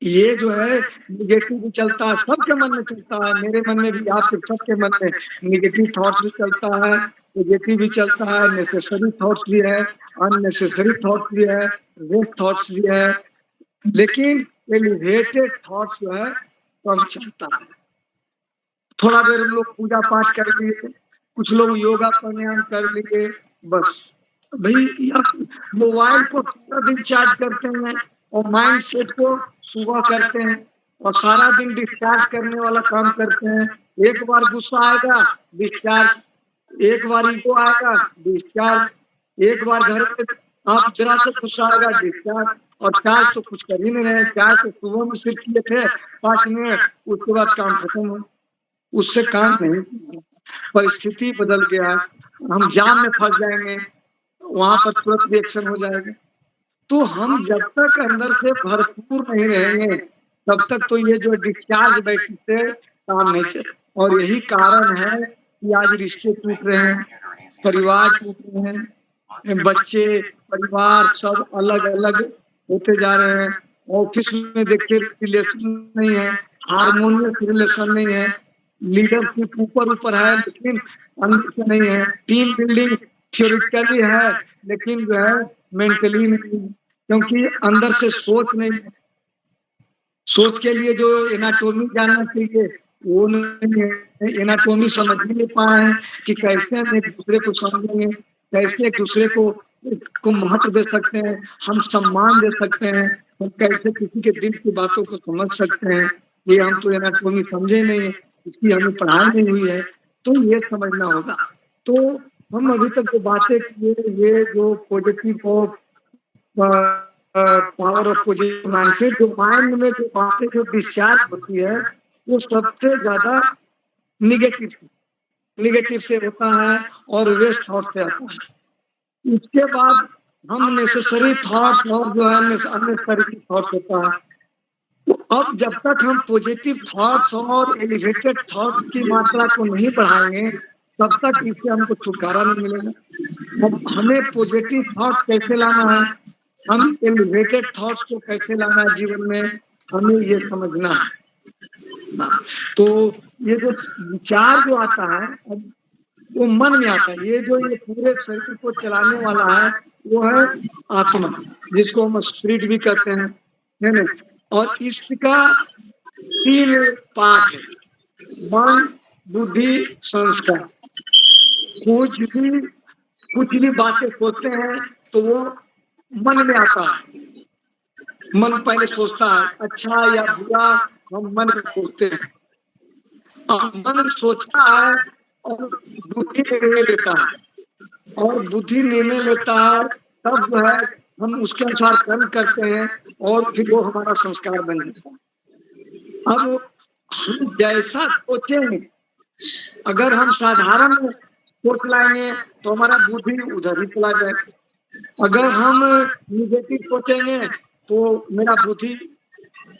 Speaker 6: ये जो है निगेटिव भी चलता है, सबके मन में चलता है, मेरे मन में भी, आपके सबके मन में निगेटिव थॉट्स भी चलता है, पॉजिटिव भी चलता है, नेसेसरी थॉट्स भी है, अननेसेसरी थॉट्स भी है, वेस्ट थॉट्स भी है। लेकिन एलिवेटेड थॉट्स जो है कम चलता है। थोड़ा देर हम लोग पूजा पाठ कर लिए, कुछ लोग योगा प्राणायाम कर लिए, बस भाई मोबाइल को पूरा दिन चार्ज करते हैं और माइंड सेट को सुबह करते हैं और सारा दिन डिस्चार्ज करने वाला काम करते हैं। एक बार गुस्सा आएगा डिस्चार्ज, एक बार ईगो आएगा डिस्चार्ज, एक बार घर पे आप जरा से गुस्सा आएगा डिस्चार्ज। और चार्ज तो कुछ कर ही नहीं रहे, चार्ज तो सुबह में सिर्फ किए थे 5 मिनट, उसके बाद काम खत्म हो, उससे काम नहीं। परिस्थिति बदल गया, हम जाम में फंस जाएंगे, वहां पर तुरंत रिएक्शन हो जाएगा। तो हम जब तक अंदर से भरपूर नहीं रहेंगे तब तक तो ये जो डिस्चार्ज बैटरी से काम नहीं चले। और यही कारण है कि आज रिश्ते टूट रहे हैं, परिवार टूट रहे हैं, बच्चे परिवार सब अलग अलग होते जा रहे हैं। ऑफिस में देखिए रिलेशन नहीं है, हारमोनियस रिलेशन नहीं है, लीडरशिप ऊपर ऊपर है लेकिन अंदर से नहीं है, टीम बिल्डिंग थियोरिटिकली है लेकिन जो है मेंटली नहीं। क्योंकि अंदर से सोच नहीं, सोच के लिए जो एनाटॉमी जानना चाहिए वो नहीं है। एनाटॉमी समझ ही नहीं पाए हैं कि कैसे हम एक दूसरे को समझेंगे, कैसे एक दूसरे को महत्व दे सकते हैं, हम सम्मान दे सकते हैं, हम कैसे किसी के दिल की बातों को समझ सकते हैं। ये हम तो एनाटॉमी समझे नहीं, इसकी हमें पढ़ाई नहीं हुई है, तो ये समझना होगा। तो हम अभी तक जो बातें किए, ये जो positive of power of positive mindset, जो माइंड में जो बातें जो डिस्चार्ज होती है वो सबसे ज्यादा निगेटिव से होता है और वेस्ट थॉट से आता है। उसके बाद हम नेसेसरी थॉट्स और जो है अननेसेसरी थॉट्स होता है। तो अब जब तक हम पॉजिटिव थॉट्स और एलिवेटेड थॉट्स की मात्रा को नहीं बढ़ाएंगे तब तक इससे हमको छुटकारा नहीं मिलेगा। अब हमें पॉजिटिव थॉट्स कैसे लाना है, हम एलिवेटेड थॉट्स को कैसे लाना है जीवन में, हमें ये समझना है। तो ये जो विचार जो आता है वो मन में आता है। ये जो ये पूरे शरीर को चलाने वाला है वो है आत्मा, जिसको हम स्पिरिट भी कहते हैं, है ना। और इसका 3 पार्ट है, मन, बुद्धि, संस्कार। कुछ भी बातें सोचते हैं तो वो मन में आता है। मन पहले सोचता है अच्छा या बुरा, हम मन में सोचते हैं। और मन सोचता है और बुद्धि निर्णय लेता है, और बुद्धि निर्णय लेता है तब जो है हम उसके अनुसार कर्म करते हैं और फिर वो हमारा संस्कार बन जाता है। अब हम जैसा सोचेंगे, अगर हम साधारण सोच लाएंगे तो हमारा बुद्धि उधर ही चला जाएगा। अगर हम निगेटिव सोचेंगे तो मेरा बुद्धि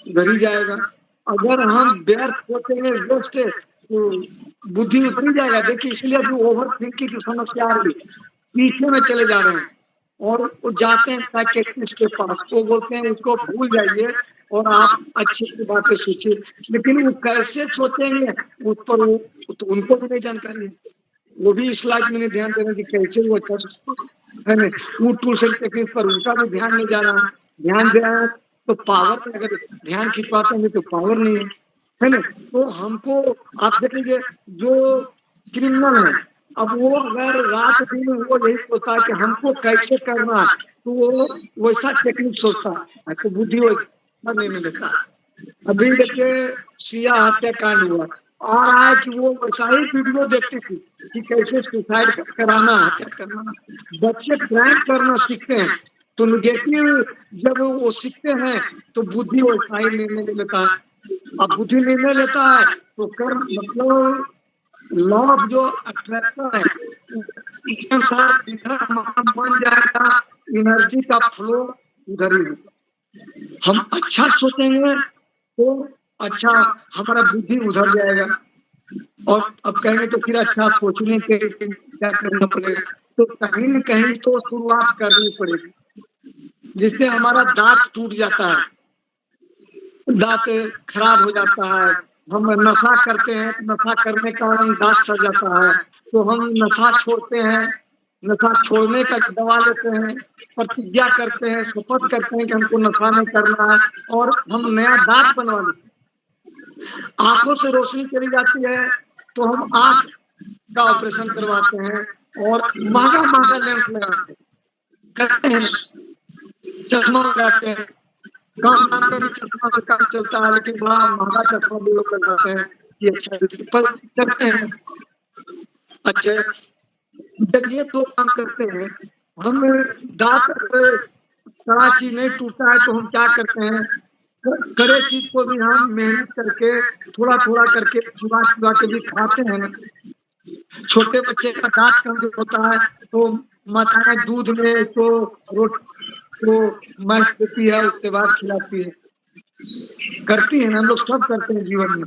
Speaker 6: उधर ही जाएगा। अगर हम व्यर्थ सोचेंगे वेस्ट तो बुद्धि उतर ही जाएगा। देखिए इसलिए जो ओवर थिंकिंग की समस्या आ रही है, पीछे में चले जा रहे हैं और वो जाते हैं साइकियाट्रिस्ट के पास, वो बोलते हैं उसको भूल जाइए और आप अच्छी अच्छी बातें सोचिए। लेकिन वो कैसे सोचेंगे उस पर तो उनको भी नहीं जानकारी है। वो भी इस लाइफ में नहीं ध्यान दे रहे कि कैसे वो अच्छा है ना। वो टूल्स एंड टेक्निक पर उनका भी ध्यान नहीं जा रहा, ध्यान दे रहा है तो पावर, अगर ध्यान खिंचवाते हैं तो पावर नहीं है ना। तो हमको आप देखेंगे जो क्रिमिनल है, अब वो अगर रात दिन वो यही सोचता है कि हमको कैसे करना है तो वो वैसा टेक्निक सोचता है, तो बुद्धि वैसा नहीं मिलता। अभी देखिए सिया हत्याकांड हुआ और आज वो वैसा ही वीडियो देखती थी कि कैसे सुसाइड कराना, हत्या करना। बच्चे क्राइम करना सीखते हैं तो निगेटिव जब वो सीखते हैं तो बुद्धि वैसा ही निर्णय लेता है। अब बुद्धि निर्णय लेता है तो कर्म मतलब लॉ ऑफ जो अट्रैक्शन है उसके अनुसार जिधर हमारा मन जाएगा एनर्जी का फ्लो उधर ही होगा। हम अच्छा सोचेंगे तो अच्छा हमारा बुद्धि उधर जाएगा। और अब कहेंगे तो फिर अच्छा सोचने के लिए क्या करना पड़ेगा, तो कहीं न कहीं तो शुरुआत करनी पड़ेगी, जिससे हमारा दांत टूट जाता है, दांत खराब हो जाता है। हम नशा करते हैं, नशा करने का कारण दांत सड़ जाता है, तो हम नशा छोड़ते हैं, नशा छोड़ने का दवा लेते हैं, प्रतिज्ञा करते हैं, शपथ करते हैं कि हमको नशा नहीं करना है और हम नया दांत बनवा लेते हैं। आंखों से रोशनी चली जाती है तो हम आंख का ऑपरेशन करवाते हैं और महंगा महंगा लेंस लगाते हैं, करते हैं, चश्मा लगाते हैं। काम नाम का भी चश्मा से काम चलता है, लेकिन बड़ा महंगा चश्मा भी लोग लगाते हैं कि अच्छा पर करते हैं। अच्छा जब ये 2 काम करते हैं, हम दांत सारा चीज नहीं टूटता है तो हम क्या करते हैं, करे चीज को भी हम मेहनत करके थोड़ा थोड़ा करके चुरा चुरा के भी खाते हैं ना। छोटे बच्चे का दांत कमजोर होता है तो माताएं दूध में तो रोटी तो मैश देती है, उसके बाद खिलाती है, करती है ना। हम लोग सब करते हैं जीवन में।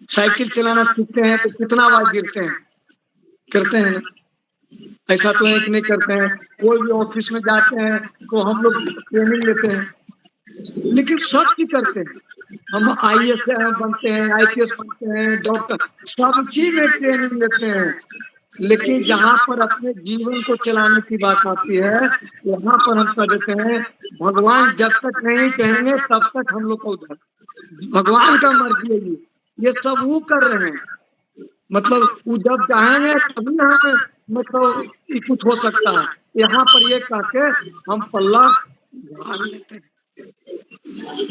Speaker 6: साइकिल चलाना सीखते हैं तो कितना बार गिरते हैं, करते हैं ना। ऐसा तो है कि नहीं करते हैं। कोई भी ऑफिस में जाते हैं तो हम लोग ट्रेनिंग लेते हैं, लेकिन सब चीज करते हैं। हम IAS बनते हैं, IPS बनते हैं, डॉक्टर, सब चीज में ट्रेनिंग लेते हैं। लेकिन जहाँ पर अपने जीवन को चलाने की बात आती है, वहाँ पर हम कह देते हैं भगवान जब तक नहीं कहेंगे तब तक हम लोग को उधर, भगवान का मर्जी है ये सब वो कर रहे हैं। मतलब वो जब चाहेंगे तभी हम मतलब कुछ हो सकता है। यहाँ पर ये कह के हम पल्ला झाड़ लेते हैं।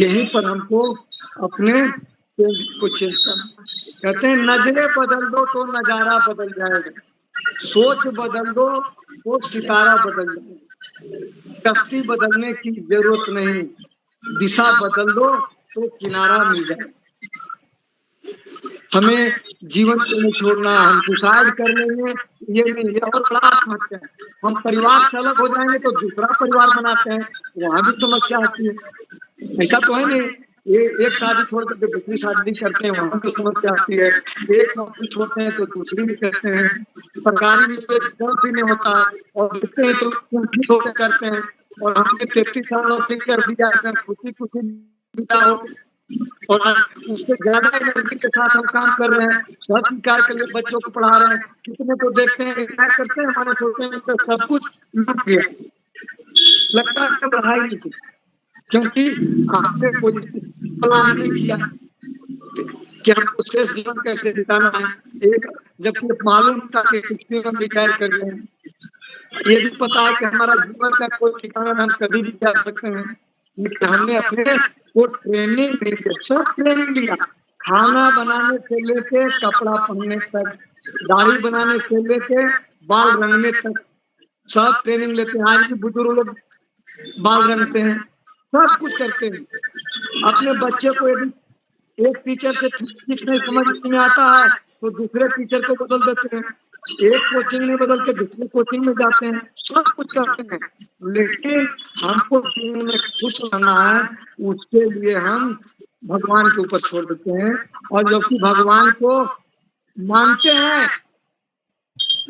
Speaker 6: यहीं पर हमको अपने कुछ कहते हैं नजरें बदल दो तो नजारा बदल जाएगा, सोच बदल दो तो सितारा बदल जाएगा। कश्ती बदलने की जरूरत नहीं, दिशा बदल दो तो किनारा मिल जाएगा। हमें जीवन को नहीं छोड़ना, हम सुसाइड कर लेंगे ये नहीं, ये और बड़ा आत्महत्या है। हम परिवार से अलग हो जाएंगे तो दूसरा परिवार बनाते हैं, वहां भी समस्या आती है। ऐसा तो है नहीं ये एक शादी छोड़ करके दूसरी शादी करते हैं, वहां भी समस्या आती है। एक नौकरी छोड़ते हैं तो दूसरी भी करते हैं, सरकारी में तो एकदम भी नहीं होता और देखते हैं तो कुछ होकर करते हैं। और हमने 33 साल नौकरी कर दिया, खुशी खुशी बिता हो और उससे ज्यादा एनर्जी के साथ हम काम कर रहे हैं, सब स्वीकार के लिए बच्चों को पढ़ा रहे हैं। कितने को देखते हैं रिटायर करते हैं, हमारे सोचते हैं तो सब कुछ लुट गया, लगता है पढ़ाई नहीं की, क्योंकि आपने कोई प्लान नहीं किया कि हमको शेष जीवन कैसे बिताना है। एक जबकि मालूम था कि कुछ भी हम रिटायर कर लें, ये भी पता है कि हमारा जीवन का कोई ठिकाना हम कभी भी जा सकते हैं, लेकिन हमने अपने वो ट्रेनिंग ली, सब ट्रेनिंग लिया, खाना बनाने से लेके कपड़ा पहनने तक, दाढ़ी बनाने से लेके बाल रंगने तक सब ट्रेनिंग लेते हैं। आज भी बुजुर्ग लोग बाल रंगते हैं, सब कुछ करते हैं। अपने बच्चे को यदि एक टीचर से फिजिक्स नहीं समझ में आता है तो दूसरे टीचर को बदल देते हैं, एक कोचिंग में बदल के दूसरे कोचिंग में जाते हैं, सब कुछ करते हैं। लेकिन हमको जीवन में खुश रहना है, उसके लिए हम भगवान के ऊपर छोड़ देते हैं। और जबकि भगवान को मानते हैं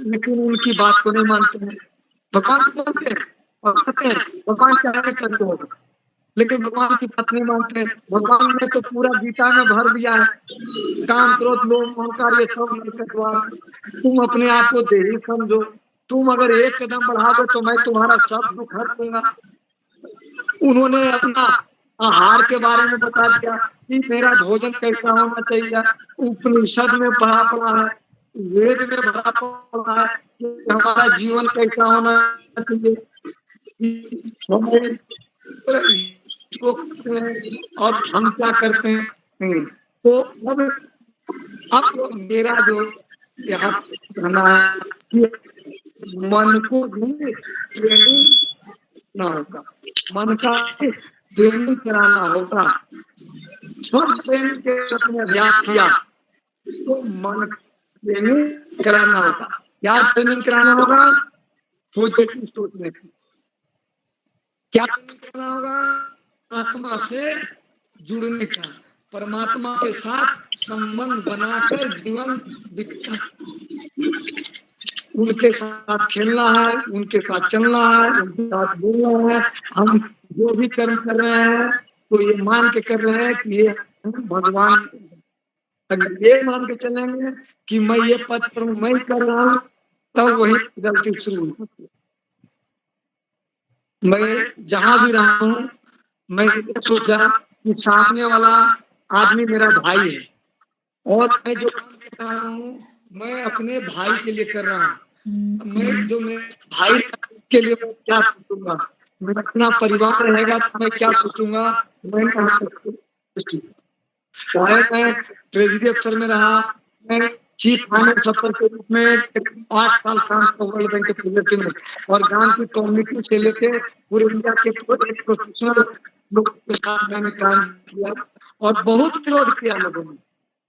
Speaker 6: लेकिन उनकी बात को नहीं मानते हैं। भगवान को मानते हैं और कहते हैं भगवान चाहे करते होगा, लेकिन भगवान की बात नहीं मानते। भगवान ने तो पूरा गीता में भर दिया है, काम क्रोध लोभ अहंकार ये सब नहीं, तुम अपने आप को देही समझो, तुम अगर एक कदम बढ़ा दो तो मैं तुम्हारा सब दुख हर दूंगा। उन्होंने अपना आहार के बारे में बता दिया कि मेरा भोजन कैसा होना चाहिए, उपनिषद में पढ़ा पड़ा है, वेद में भरा पड़ा है कि हमारा जीवन कैसा होना चाहिए, और हम क्या करते हैं। तो अब मेरा जो यहाँ कहना है कि मन को भी ट्रेनिंग ना होगा, मन का ट्रेनिंग कराना होगा। सब ट्रेनिंग के अपने अभ्यास किया तो मन ट्रेनिंग कराना होगा। क्या ट्रेनिंग कराना होगा? पॉजिटिव सोचने की। क्या ट्रेनिंग कराना होगा? आत्मा से जुड़ने का, परमात्मा के साथ संबंध बनाकर जीवन बिता, उनके साथ खेलना है, उनके साथ चलना है, उनके साथ बोलना है। हम जो भी कर्म कर रहे हैं तो ये मान के कर रहे हैं कि ये भगवान, अगर ये मान के चलेंगे कि मैं ये पद पर मैं कर रहा हूँ तब वही गलती शुरू होती है। मैं जहां भी रहा हूँ मैं सोचा कि सामने वाला आदमी मेरा भाई है और मैं जो काम कर रहा हूँ मैं अपने भाई के लिए कर रहा हूँ। मैं जो मेरे भाई के लिए क्या सोचूंगा, मेरा अपना परिवार रहेगा तो मैं क्या सोचूंगा, मैं मैं ट्रेजरी अफसर में रहा, मैं चीफ फाइनेंस अफसर के रूप में 8 साल काम किया वर्ल्ड बैंक के प्रोजेक्ट में, और गांव की कम्युनिटी से लेके पूरे इंडिया के प्रोफेशनल लोगों के साथ मैंने काम किया और बहुत विरोध किया लोगों ने,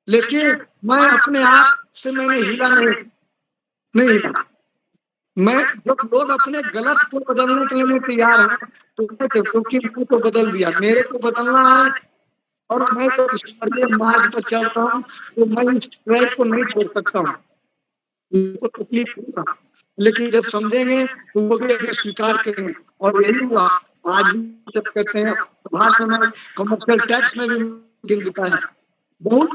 Speaker 6: लेकिन मैं अपने आप से मैंने हिला नहीं हिला। मैं जब लोग अपने गलत को बदलने के लिए तैयार हैं तो क्योंकि मैं तो बदल दिया, मेरे को बदलना है और मैं तो इस मार्ग पर चल रहा हूँ तो मैं इस ट्रैक को नहीं छोड़ सकता हूँ। तकलीफ होगा लेकिन जब समझेंगे तो वो भी अगर स्वीकार करेंगे। और यही हुआ आज जब कहते हैं भारत में कमर्शियल टैक्स में भी गिर चुका है, बहुत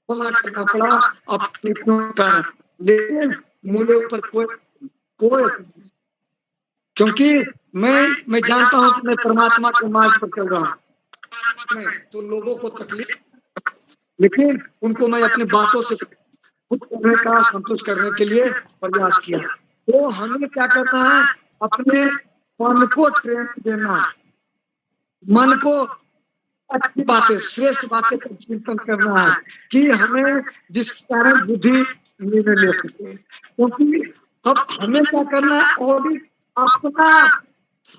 Speaker 6: करना पड़ा अपने कारण, लेकिन मेरे ऊपर कोई कोई, क्योंकि मैं जानता हूँ कि मैं परमात्मा के मार्ग पर चल रहा हूँ।
Speaker 7: तो लोगों को तकलीफ,
Speaker 6: लेकिन उनको मैं अपनी बातों से खुश करने का, संतुष्ट करने के लिए प्रयास किया। तो हमें क्या करना है, अपने मन को ट्रेनिंग देना है, मन को अच्छी बातें, श्रेष्ठ बातें का चिंतन करना है कि हमें जिस कारण बुद्धि निर्णय ले सके। क्योंकि अब हमें क्या करना है, ऑडिट अपना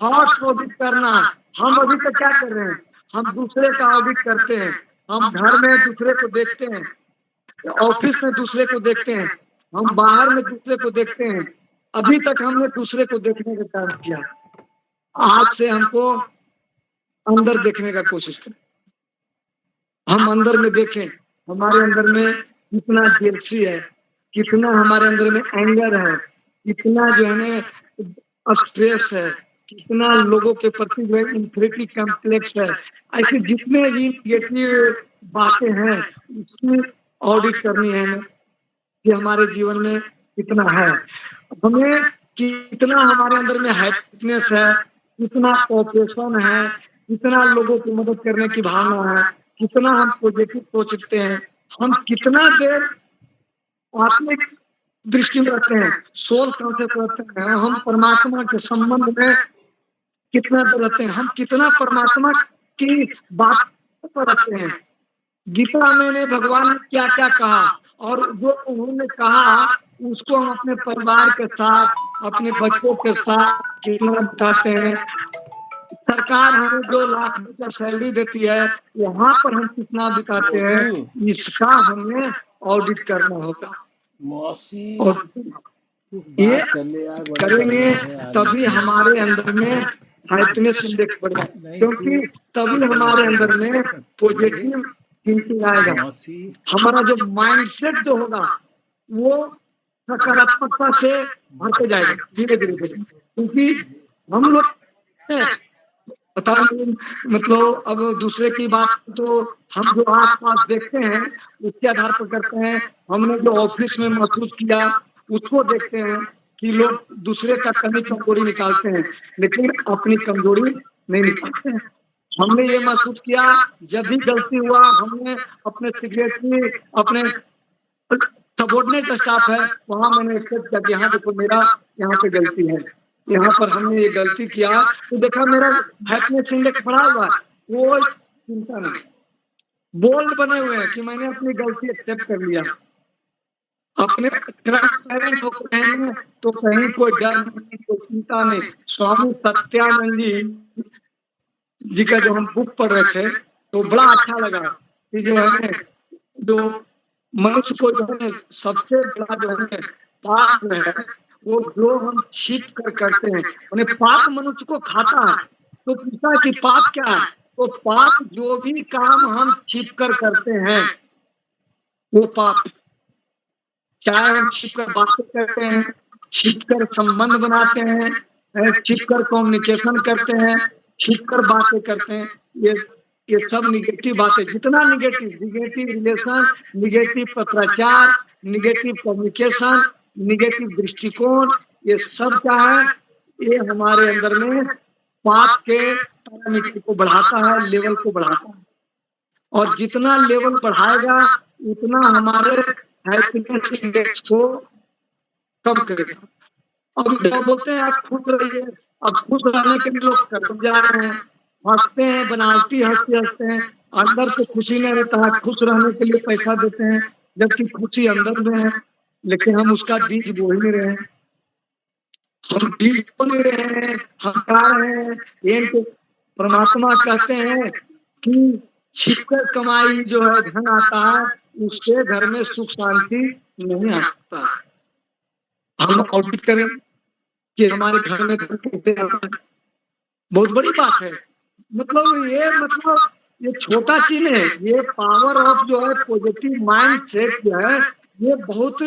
Speaker 6: थॉट्स ऑडिट करना है। हम अभी तक क्या कर रहे हैं, हम दूसरे का ऑडिट करते हैं, हम घर में दूसरे को देखते हैं, ऑफिस में दूसरे को देखते हैं, हम बाहर में दूसरे को देखते हैं। अभी तक हमने दूसरे को देखने का काम किया, आज से हमको अंदर देखने का कोशिश करें। हम अंदर में देखें, हमारे अंदर में कितना जेलसी है, कितना हमारे अंदर में एंगर है, कितना जो है ना स्ट्रेस है, कितना लोगों के प्रति जो है इंफिनिटी कॉम्प्लेक्स है। ऐसे जितने भी नेगेटिव बातें हैं उसकी ऑडिट करनी है हमें कि हमारे जीवन में कितना है, हमें कितना हमारे अंदर में हैप्पीनेस है, कितना कोऑपरेशन है, कितना लोगों की मदद करने की भावना है, कितना हम पॉजिटिव सोचते हैं, हम कितना देर आत्मिक दृष्टि में रखते हैं, सोल कॉन्शियस रखते हैं, हम परमात्मा के संबंध में कितना देर रखते हैं, हम कितना परमात्मा की बात पर रखते हैं। गीता में भगवान ने क्या क्या कहा और जो उन्होंने कहा उसको हम अपने परिवार के साथ, अपने बच्चों के साथ कितना बताते हैं। सरकार हमें 2 लाख रुपया सैलरी देती है, वहाँ पर हम कितना बिताते हैं, इसका हमें ऑडिट करना होगा। और ये करेंगे तभी हमारे अंदर में हैप्पीनेस इंडेक्स बढ़ेगा, क्योंकि तभी हमारे अंदर में पॉजिटिव थिंकिंग आएगा। हमारा जो माइंडसेट जो होगा वो सकारात्मकता से भरते जाएगा धीरे धीरे, क्योंकि हम लोग पता नहीं, मतलब अब दूसरे की बात तो हम जो आस पास देखते हैं उसके आधार पर करते हैं। हमने जो ऑफिस में महसूस किया उसको देखते हैं कि लोग दूसरे का कमी कमजोरी निकालते हैं, लेकिन अपनी कमजोरी नहीं निकालते हैं। हमने ये महसूस किया जब भी गलती हुआ, हमने अपने सिक्योरिटी, अपने सबॉर्डिनेट स्टाफ है वहां मैंने एक्सेप्ट किया कि हाँ देखो मेरा यहाँ पे गलती है, यहाँ पर हमने ये गलती किया, तो देखा मेरा हैप्पीनेस इंडेक्स बढ़ा हुआ है। वो चिंता नहीं, बोल्ड बने हुए हैं कि मैंने अपनी गलती एक्सेप्ट कर लिया। अपने ट्रांसपेरेंट होते हैं तो कहीं कोई डर नहीं, कोई चिंता नहीं। स्वामी सत्यानंद जी का जो हम बुक पढ़ रहे थे तो बड़ा अच्छा लगा कि जो है जो मनुष्य को जो है सबसे बड़ा जो है पाप है वो जो हम छिप कर करते हैं, उन्हें पाप मनुष्य को खाता है। तो पूछा कि पाप क्या है, तो पाप जो भी काम हम छिप कर करते हैं वो पाप, चाहे हम छिप कर बातें करते हैं, छिप कर संबंध बनाते हैं, छिप कर कम्युनिकेशन करते हैं, छिप कर बातें करते हैं, ये सब निगेटिव बातें। जितना निगेटिव रिलेशन, निगेटिव पत्राचार, निगेटिव कम्युनिकेशन, निगेटिव दृष्टिकोण, ये सब क्या है, ये हमारे अंदर में पाप के पैरामीटर को बढ़ाता है, लेवल को बढ़ाता है। और जितना लेवल बढ़ाएगा उतना हमारे हैप्पीनेस इंडेक्स को कम करेगा। अब क्या बोलते हैं आप खुश रहिए, अब खुश रहने के लिए लोग कर जा रहे हैं, हंसते हैं, बनावटी हंसते हैं, अंदर से खुशी नहीं रहता है। खुश रहने के लिए पैसा देते हैं जबकि खुशी अंदर में है, लेकिन हम उसका बीज बो ही नहीं रहे हैं, हम बीज बो नहीं रहे हैं, हम खा रहे हैं। ये परमात्मा कहते हैं कि छिपकर कमाई जो है धन आता है, उससे घर में सुख शांति नहीं आता। हम ऑडिट करें कि हमारे घर में धन कैसे आता है, बहुत बड़ी बात है। मतलब ये छोटा चीज है, ये पावर ऑफ जो है पॉजिटिव माइंड सेट जो है ये बहुत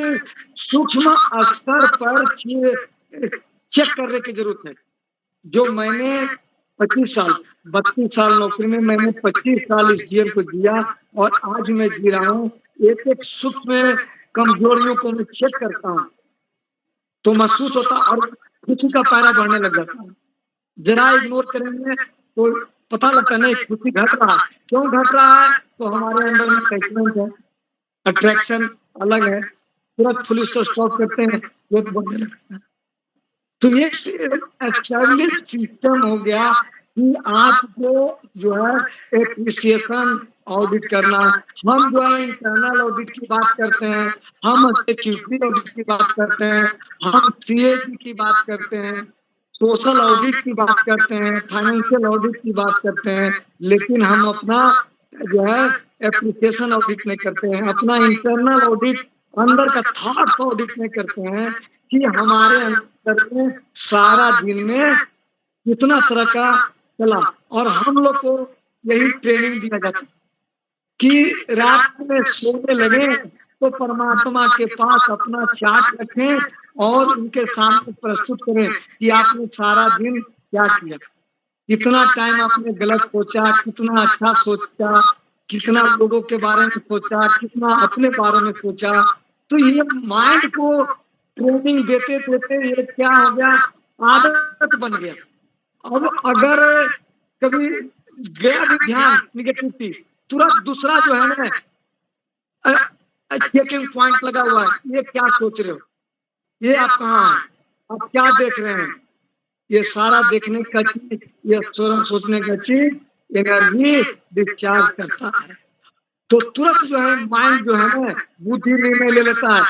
Speaker 6: सूक्ष्म स्तर पर चेक करने की जरूरत है। जो मैंने 25 साल 32 साल नौकरी में, मैंने 25 साल इस जीवन को जिया और आज मैं जी रहा हूँ। एक एक सूक्ष्म कमजोरियों को मैं चेक करता हूँ तो महसूस होता और खुशी का पारा बढ़ने लग जाता है। जरा इग्नोर करेंगे तो पता लगता नहीं खुशी घट रहा है। क्यों घट रहा है? तो हमारे अंदर में अटैचमेंट है, अट्रैक्शन अलग है, तुरंत पुलिस को स्टॉप करते हैं, तुरंत बढ़ने लगता है। तो ये एस्टैब्लिश सिस्टम हो गया कि आपको जो है एप्रिसिएशन ऑडिट करना। हम जो है इंटरनल ऑडिट की बात करते हैं, हम स्टैट्यूटरी ऑडिट की बात करते हैं, हम सीएजी की बात करते हैं, सोशल ऑडिट की बात करते हैं, फाइनेंशियल ऑडिट की बात करते हैं, लेकिन हम अपना जो है एप्लीकेशन ऑडिट नहीं करते हैं, अपना इंटरनल ऑडिट अंदर का थॉट ऑडिट नहीं करते हैं कि हमारे अंदर में सारा दिन में कितना तरह का चला। और हम लोग को यही ट्रेनिंग दिया जाता है कि रात में सोने लगे तो परमात्मा के पास अपना चार्ट रखें और उनके सामने प्रस्तुत करें कि आपने सारा दिन क्या किया, कितना टाइम आपने गलत सोचा, कितना अच्छा सोचा, कितना लोगों के बारे में सोचा, कितना अपने बारे में सोचा। तो ये माइंड को ट्रेनिंग देते देते ये क्या हो गया, आदत बन गया। अब अगर कभी गया भी ध्यान निगेटिविटी, तुरंत दूसरा जो है ना चेकिंग पॉइंट लगा हुआ है, ये क्या सोच रहे हो, ये आप कहाँ हैं, आप क्या देख रहे हैं। ये सारा देखने का चीज, ये सोचने का चीज एनर्जी डिस्चार्ज करता है। तो तुरंत जो है माइंड जो है ना बुद्धि निर्णय ले लेता है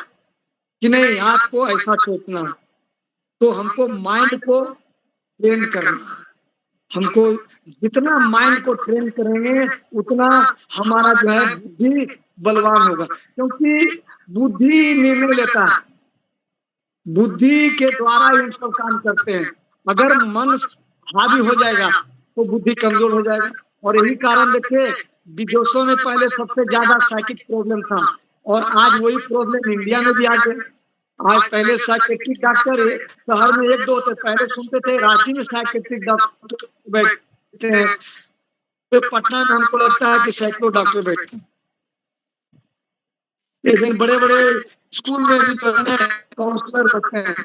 Speaker 6: कि नहीं आपको ऐसा सोचना। तो हमको माइंड को ट्रेन करना, हमको जितना माइंड को ट्रेन करेंगे उतना हमारा जो है बुद्धि बलवान होगा, क्योंकि बुद्धि निर्णय लेता है, बुद्धि के द्वारा ये सब काम करते हैं। अगर मन हावी हो जाएगा तो बुद्धि कमजोर हो जाएगा। और यही कारण देखिए विदेशों में पहले सबसे ज्यादा साइकिक प्रॉब्लम था और आज वही प्रॉब्लम इंडिया में भी आ गए। आज पहले साइकेट्रिक डॉक्टर शहर में एक दो होते, पहले सुनते थे रांची में साइकेट्रिक डॉक्टर बैठते हैं, तो पटना में हमको लगता है कि सैकड़ों डॉक्टर बैठते हैं। लेकिन बड़े बड़े स्कूल में भी जो है काउंसलर होते हैं,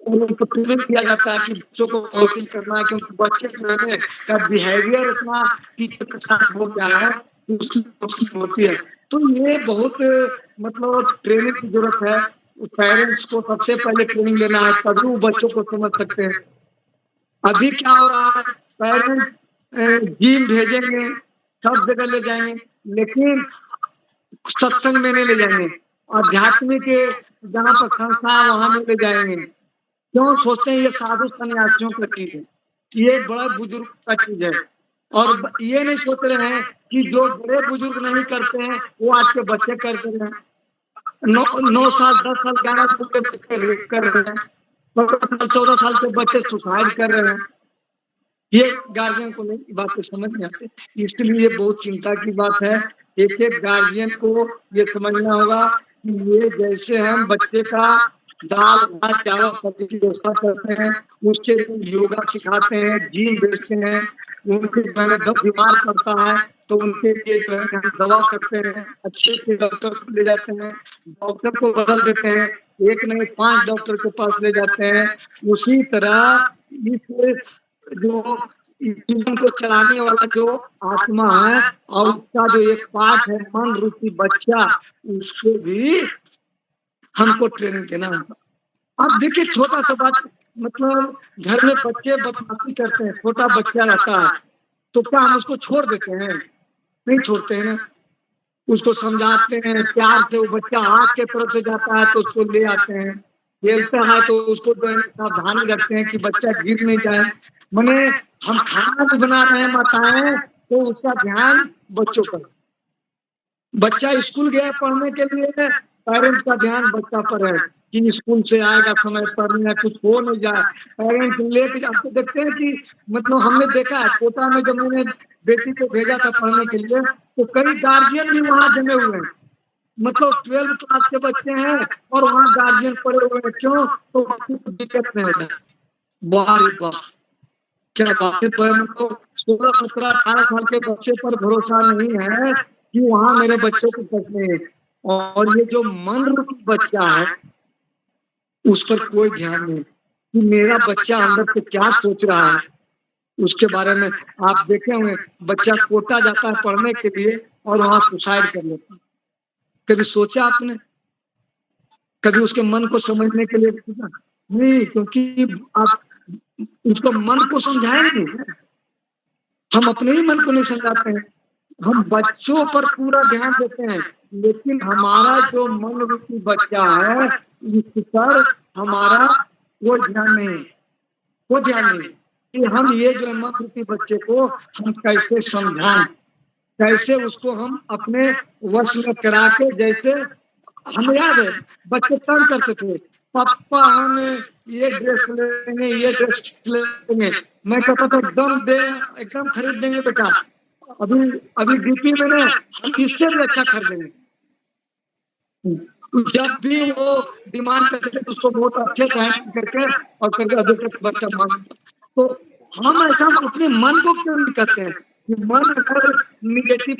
Speaker 6: उनको ट्रेनिंग दिया जाता है कि बच्चों को काउंसलिंग करना है, क्योंकि बच्चे जो है का बिहेवियर इतना टीचर के साथ हो गया है कि उसकी काउंसलिंग होती है। तो ये बहुत मतलब ट्रेनिंग की जरूरत है। पेरेंट्स को सबसे पहले ट्रेनिंग लेना है, तभी वो बच्चों को समझ सकते हैं। अभी क्या हो रहा है, पेरेंट्स जिम भेजेंगे, सब जगह ले जाएंगे, लेकिन सत्संग में नहीं ले जाएंगे, आध्यात्मिक जहाँ पर संस्था है वहां में ले जाएंगे। क्यों? सोचते हैं ये साधु सन्यासियों का चीज है, ये बड़ा बुजुर्ग का चीज है। और ये नहीं सोच रहे हैं कि जो बड़े बुजुर्ग नहीं करते हैं वो आज के बच्चे करते हैं। 9 साल 10 साल 11 साल के बच्चे कर रहे हैं, 14 साल के बच्चे सुसाइड कर रहे हैं। ये गार्जियन को नहीं बातें समझ नहीं आती, इसलिए बहुत चिंता की बात है। एक एक गार्जियन को ये समझना होगा कि ये जैसे हम बच्चे का दाल भात चावल सब्जी की व्यवस्था करते हैं, उसके लिए योगा सिखाते हैं, जिम भेजते हैं, उनके बीमार पड़ता है तो उनके लिए जो है हम दवा करते हैं, अच्छे से डॉक्टर को ले जाते हैं, डॉक्टर को बदल देते हैं, एक नहीं 5 डॉक्टर के पास ले जाते हैं। उसी तरह इस जो जीवन को चलाने वाला जो आत्मा है और उसका जो एक पार्ट है मन रूपी बच्चा, उसको भी हमको ट्रेनिंग देना होगा। अब देखिए छोटा सा बात, मतलब घर में बच्चे बदमाशी करते हैं, छोटा बच्चा रहता है तो क्या हम उसको छोड़ देते हैं? नहीं छोड़ते हैं, उसको समझाते हैं प्यार से। वो बच्चा आग के तरफ से जाता है तो उसको ले आते हैं, खेलता है तो उसको जो है सावधानी रखते हैं कि बच्चा गिर नहीं जाए। मैंने हम खाना भी बना रहे हैं माताएं तो उसका ध्यान बच्चों पर, बच्चा स्कूल गया पढ़ने के लिए, पेरेंट्स का ध्यान बच्चा पर है कि स्कूल से आएगा समय पर, या कुछ हो नहीं जाए। पेरेंट्स लेके आपको देखते हैं कि मतलब हमने देखा है कोटा में जब मैंने बेटी को भेजा था पढ़ने के लिए तो कई गार्जियन भी वहां जमे हुए हैं, मतलब 12th क्लास के बच्चे हैं और वहाँ गार्जियन पड़े हुए हैं। क्यों? तो बच्चे को दिक्कत नहीं होता। वाह रे वाह, क्या बात है। मतलब 16 17 18 साल के बच्चे पर भरोसा नहीं है कि वहां मेरे बच्चों को करते हैं। और ये जो मन रूपी बच्चा है, उस पर कोई ध्यान नहीं कि मेरा बच्चा अंदर से क्या सोच रहा है। उसके बारे में आप देखे होंगे, बच्चा कोटा जाता है पढ़ने के लिए और वहां सुसाइड कर लेता है। कभी सोचा आपने? कभी उसके मन को समझने के लिए सोचा? नहीं, क्योंकि आप उसको मन को समझाएंगे। हम अपने ही मन को नहीं समझाते हैं। हम बच्चों पर पूरा ध्यान देते हैं, लेकिन हमारा जो मन रूपी बच्चा है इस पर हमारा कोई ध्यान नहीं, कोई ध्यान नहीं कि हम ये जो मन रूपी बच्चे को हम कैसे समझाएं, कैसे उसको हम अपने वश में करा के, जैसे हमें याद है बच्चे तंग करते थे, पापा हम ये ड्रेस लेंगे, ये ड्रेस लेंगे। मैं कहता था एकदम दे, एकदम खरीद देंगे बेटा, अभी अभी डीपी में ना हम इससे भी अच्छा खरीदेंगे। जब भी वो डिमांड करते थे उसको बहुत अच्छे से हैंडल करके और करके अधिक बच्चा मांगता। तो हम ऐसा अपने मन को क्यों नहीं करते हैं कि मन अगर निगेटिव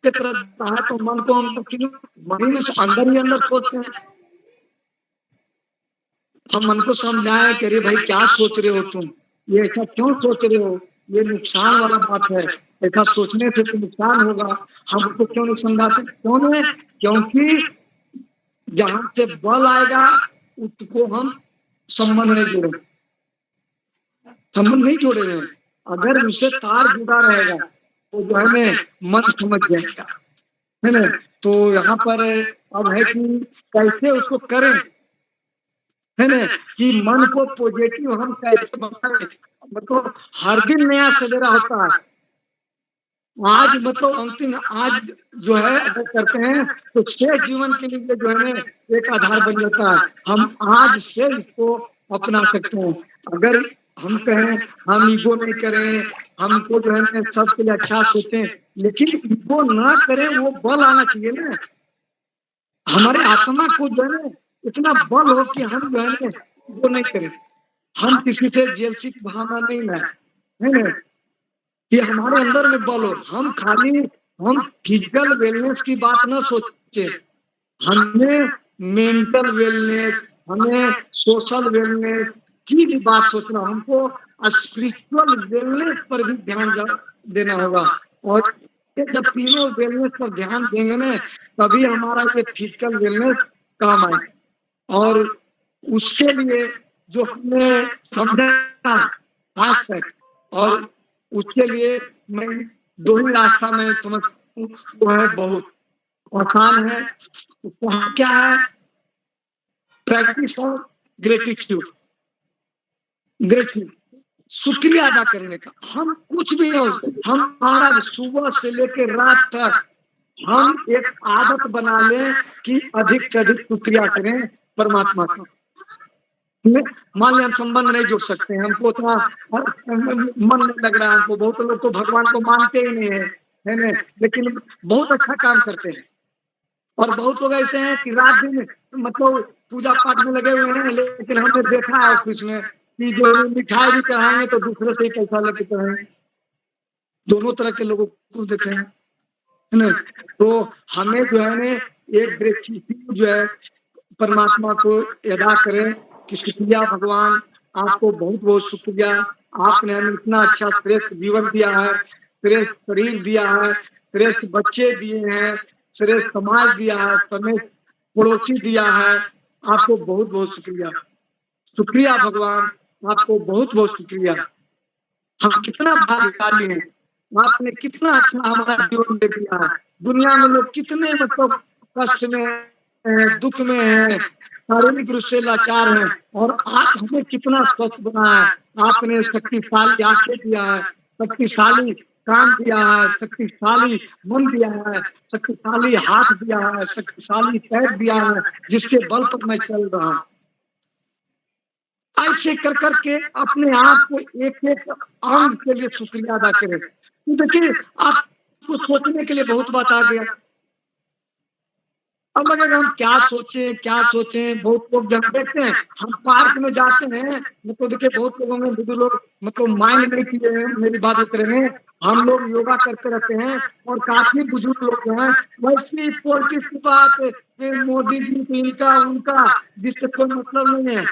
Speaker 6: की तरफ है तो मन को हम क्यों मन में अंदर ही अंदर सोचते हैं। हम मन को समझाएं कि अरे भाई क्या सोच रहे हो तुम, ये ऐसा क्यों सोच रहे हो, ये नुकसान वाला बात है, ऐसा सोचने से तो नुकसान होगा। हम उसको क्यों नहीं समझाते? क्यों नहीं? क्योंकि जहां से बल आएगा उसको हम संबंध नहीं जोड़े, संबंध नहीं जोड़े हैं। अगर उससे तार जुड़ा रहेगा तो जो है मन समझ जाएगा, है ना। तो यहाँ पर अब है कि कैसे उसको करें, है ना, कि मन को पॉजिटिव हम कैसे बनाएं। मतलब हर दिन नया सवेरा होता है। आज मतलब अंतिम आज जो है अगर करते हैं तो शेष जीवन के लिए जो है एक आधार बन जाता है। हम आज से इसको अपना सकते हैं। अगर हम कहें हम ईगो नहीं करें, हमको जो है सबके लिए अच्छा सोचें, लेकिन ईगो ना करें, वो बल आना चाहिए ना हमारे आत्मा को जो है इतना बल हो कि हम जो है वो नहीं करें, हम किसी से जेलसी की भावना नहीं लाए, है ना, ये हमारे अंदर में बल हो। हम खाली हम फिजिकल वेलनेस की बात ना सोचे, हमें मेंटल वेलनेस, हमें सोशल वेलनेस की भी बात सोचना, हमको स्पिरिचुअल वेलनेस पर भी ध्यान देना होगा। और जब तीनों वेलनेस पर ध्यान देंगे ना तभी हमारा ये फिजिकल वेलनेस काम आए। और उसके लिए जो हमने समझा आज तक, और उसके लिए मैं दो ही रास्ता में समझ वो है बहुत आसान है। वहाँ क्या है? प्रैक्टिस ऑफ ग्रेटिट्यूड, ग्रेटिट्यूड शुक्रिया अदा करने का। हम कुछ भी हो, हम हमारा सुबह से लेकर रात तक हम एक आदत बना लें कि अधिक से अधिक शुक्रिया करें परमात्मा का। मान लिया हम संबंध नहीं जोड़ सकते हैं, हमको उतना मन नहीं लग रहा है, हमको बहुत लोग तो भगवान को मानते ही नहीं है ना, लेकिन बहुत अच्छा काम करते हैं। और बहुत लोग ऐसे हैं कि रात दिन मतलब पूजा पाठ में लगे हुए हैं, लेकिन हमने देखा है ऑफिस में कि जो मिठाई भी चढ़ाएंगे तो दूसरे से ही पैसा लेके चढ़ाएंगे। दोनों तरह के लोगों को देखे हैं, है ना। तो हमें जो है ना एक ग्रेटिट्यूड जो है परमात्मा को अदा करें कि शुक्रिया भगवान, आपको बहुत बहुत शुक्रिया, आपने हमें इतना अच्छा श्रेष्ठ जीवन दिया है, श्रेष्ठ शरीर दिया है, श्रेष्ठ बच्चे दिए हैं, श्रेष्ठ समाज दिया है, श्रेष्ठ पड़ोसी दिया है। आपको बहुत बहुत शुक्रिया, शुक्रिया भगवान, आपको बहुत बहुत शुक्रिया। हम कितना भाग्यशाली हैं, आपने कितना अच्छा हमारा जीवन दे दिया है। दुनिया में लोग कितने मतलब कष्ट में हैं, दुख में हैं, शारीरिक रूप से लाचार हैं, और आप हमें कितना स्वस्थ बनाया है। आपने शक्तिशाली आंखें दिया है, शक्तिशाली कान दिया है, शक्तिशाली मन दिया है, शक्तिशाली हाथ दिया है, शक्तिशाली पैर दिया है, जिसके बल पर मैं चल रहा हूँ। ऐसे कर करके अपने आप को एक एक अंग के लिए शुक्रिया अदा करें। तो देखिए आपको सोचने के लिए बहुत बात आ गया। अब लगेगा हम क्या सोचें। बहुत लोग जब देखते हैं, हम पार्क में जाते हैं, मतलब देखिए बहुत लोगों में बुजुर्ग लोग मतलब माइंड नहीं किए हैं मेरी बात करेंगे। हम लोग योगा करते रहते हैं और काफी बुजुर्ग लोग जो हैं वैसी पॉलिटिक्स की बात, मोदी जी की, इनका उनका, जिससे कोई मतलब नहीं है।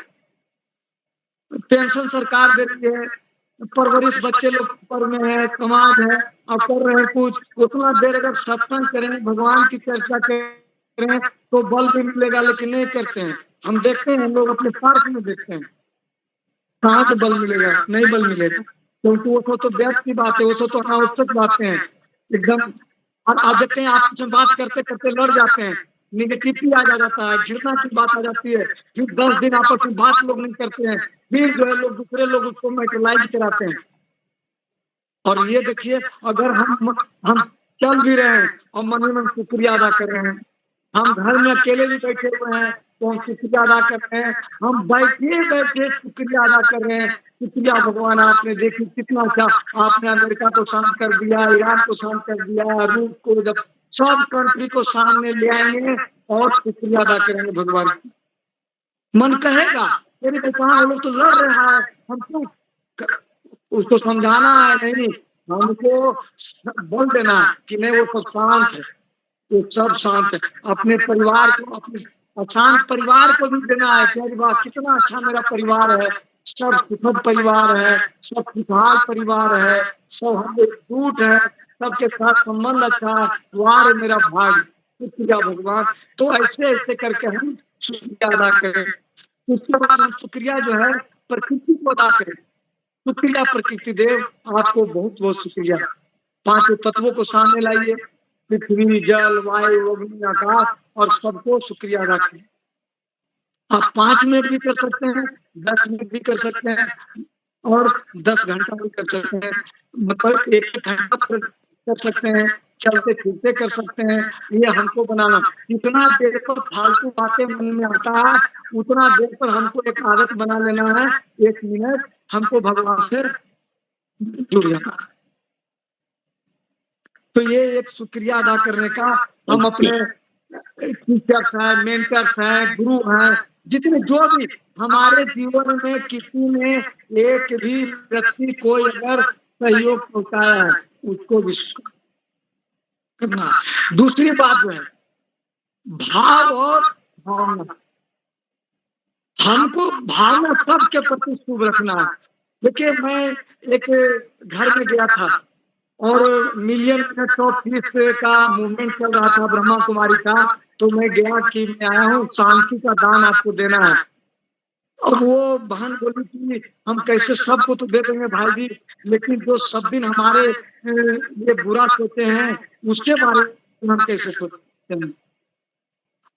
Speaker 6: पेंशन सरकार दे रही है, परवरिश बच्चे लोग पर में है, समाज है, और कर रहे हैं कुछ। उतना देर अगर सत्संग करें, भगवान की चर्चा करें तो बल भी मिलेगा, लेकिन नहीं करते हैं। हम देखते हैं, हम लोग अपने पार्क में देखते हैं, कहाँ से बल मिलेगा? नहीं बल मिलेगा, क्योंकि वो तो व्यर्थ की बात है, वो तो अनावश्यक बातें हैं एकदम। और आप देखते हैं आपस में बात करते करते लड़ जाते हैं, निगेटिविटी आ जाता है, घृणा की बात आ जाती है, फिर 10 दिन आपस में बात लोग नहीं करते हैं, फिर जो है लोग दूसरे लोग उसको मेटलाइज कराते हैं। और ये देखिए, अगर हम चल भी रहे हैं और मन ही मन शुक्रिया अदा कर रहे हैं, हम घर में अकेले भी बैठे हुए हैं तो हम शुक्रिया अदा कर रहे हैं, हम बैठे बैठे शुक्रिया अदा कर रहे हैं। शुक्रिया भगवान, आपने देखी कितना अच्छा, आपने अमेरिका को शांत कर दिया, ईरान को शांत कर दिया, रूस को, जब सब कंट्री को सामने ले आएंगे और शुक्रिया अदा करेंगे भगवान की। मन कहेगा मेरे को, कहा वो लोग तो लड़ रहा है, हमको उसको समझाना है, नहीं हमको बोल देना कि नहीं वो सब शांत है, वो सब शांत है। अपने परिवार को, अपने अशांत परिवार को भी देना है कि अरे वाह कितना अच्छा मेरा परिवार है, सब सुखद परिवार है, सब खुशहाल परिवार है, सब हम एकजुट है, सबके साथ संबंध अच्छा है, वाह रे मेरा भाग, शुक्रिया भगवान। तो ऐसे ऐसे करके हम शुक्रिया अदा करें। उसके बाद हम शुक्रिया जो है प्रकृति को अदा करें। शुक्रिया प्रकृति देव, आपको बहुत बहुत शुक्रिया। पांचों तत्वों को सामने लाइए, पृथ्वी, जल, वायु, अग्नि, आकाश, और सबको शुक्रिया अदा करें। आप 5 मिनट भी कर सकते हैं, 10 मिनट भी कर सकते हैं, और 10 घंटा भी कर सकते हैं, मतलब 1 घंटा कर सकते हैं, चलते फिरते कर सकते हैं। ये हमको बनाना, जितना देर पर फालतू बातें मन में आता है उतना देर पर हमको एक आदत बना लेना है, 1 मिनट हमको भगवान से जुड़ जाना। तो ये एक शुक्रिया अदा करने का, हम अपने टीचर्स हैं, मेंटर्स हैं, गुरु हैं, जितने जो भी हमारे जीवन में किसी ने एक भी व्यक्ति कोई अगर सहयोग पहुंचाया है उसको भी करना। दूसरी बात जो है भाव और भावना, हमको भावना सबके प्रति शुभ रखना है। देखिए मैं एक घर में गया था और मिलियन मिनट्स ऑफ पीस का मूवमेंट चल रहा था ब्रह्मा कुमारी का, तो मैं गया कि मैं आया हूँ शांति का दान आपको देना है। और वो बहन बोली कि हम कैसे, सबको तो दे देंगे भाई जी, लेकिन जो सब दिन हमारे ये बुरा सोचते हैं उसके बारे में हम कैसे सोचते हैं।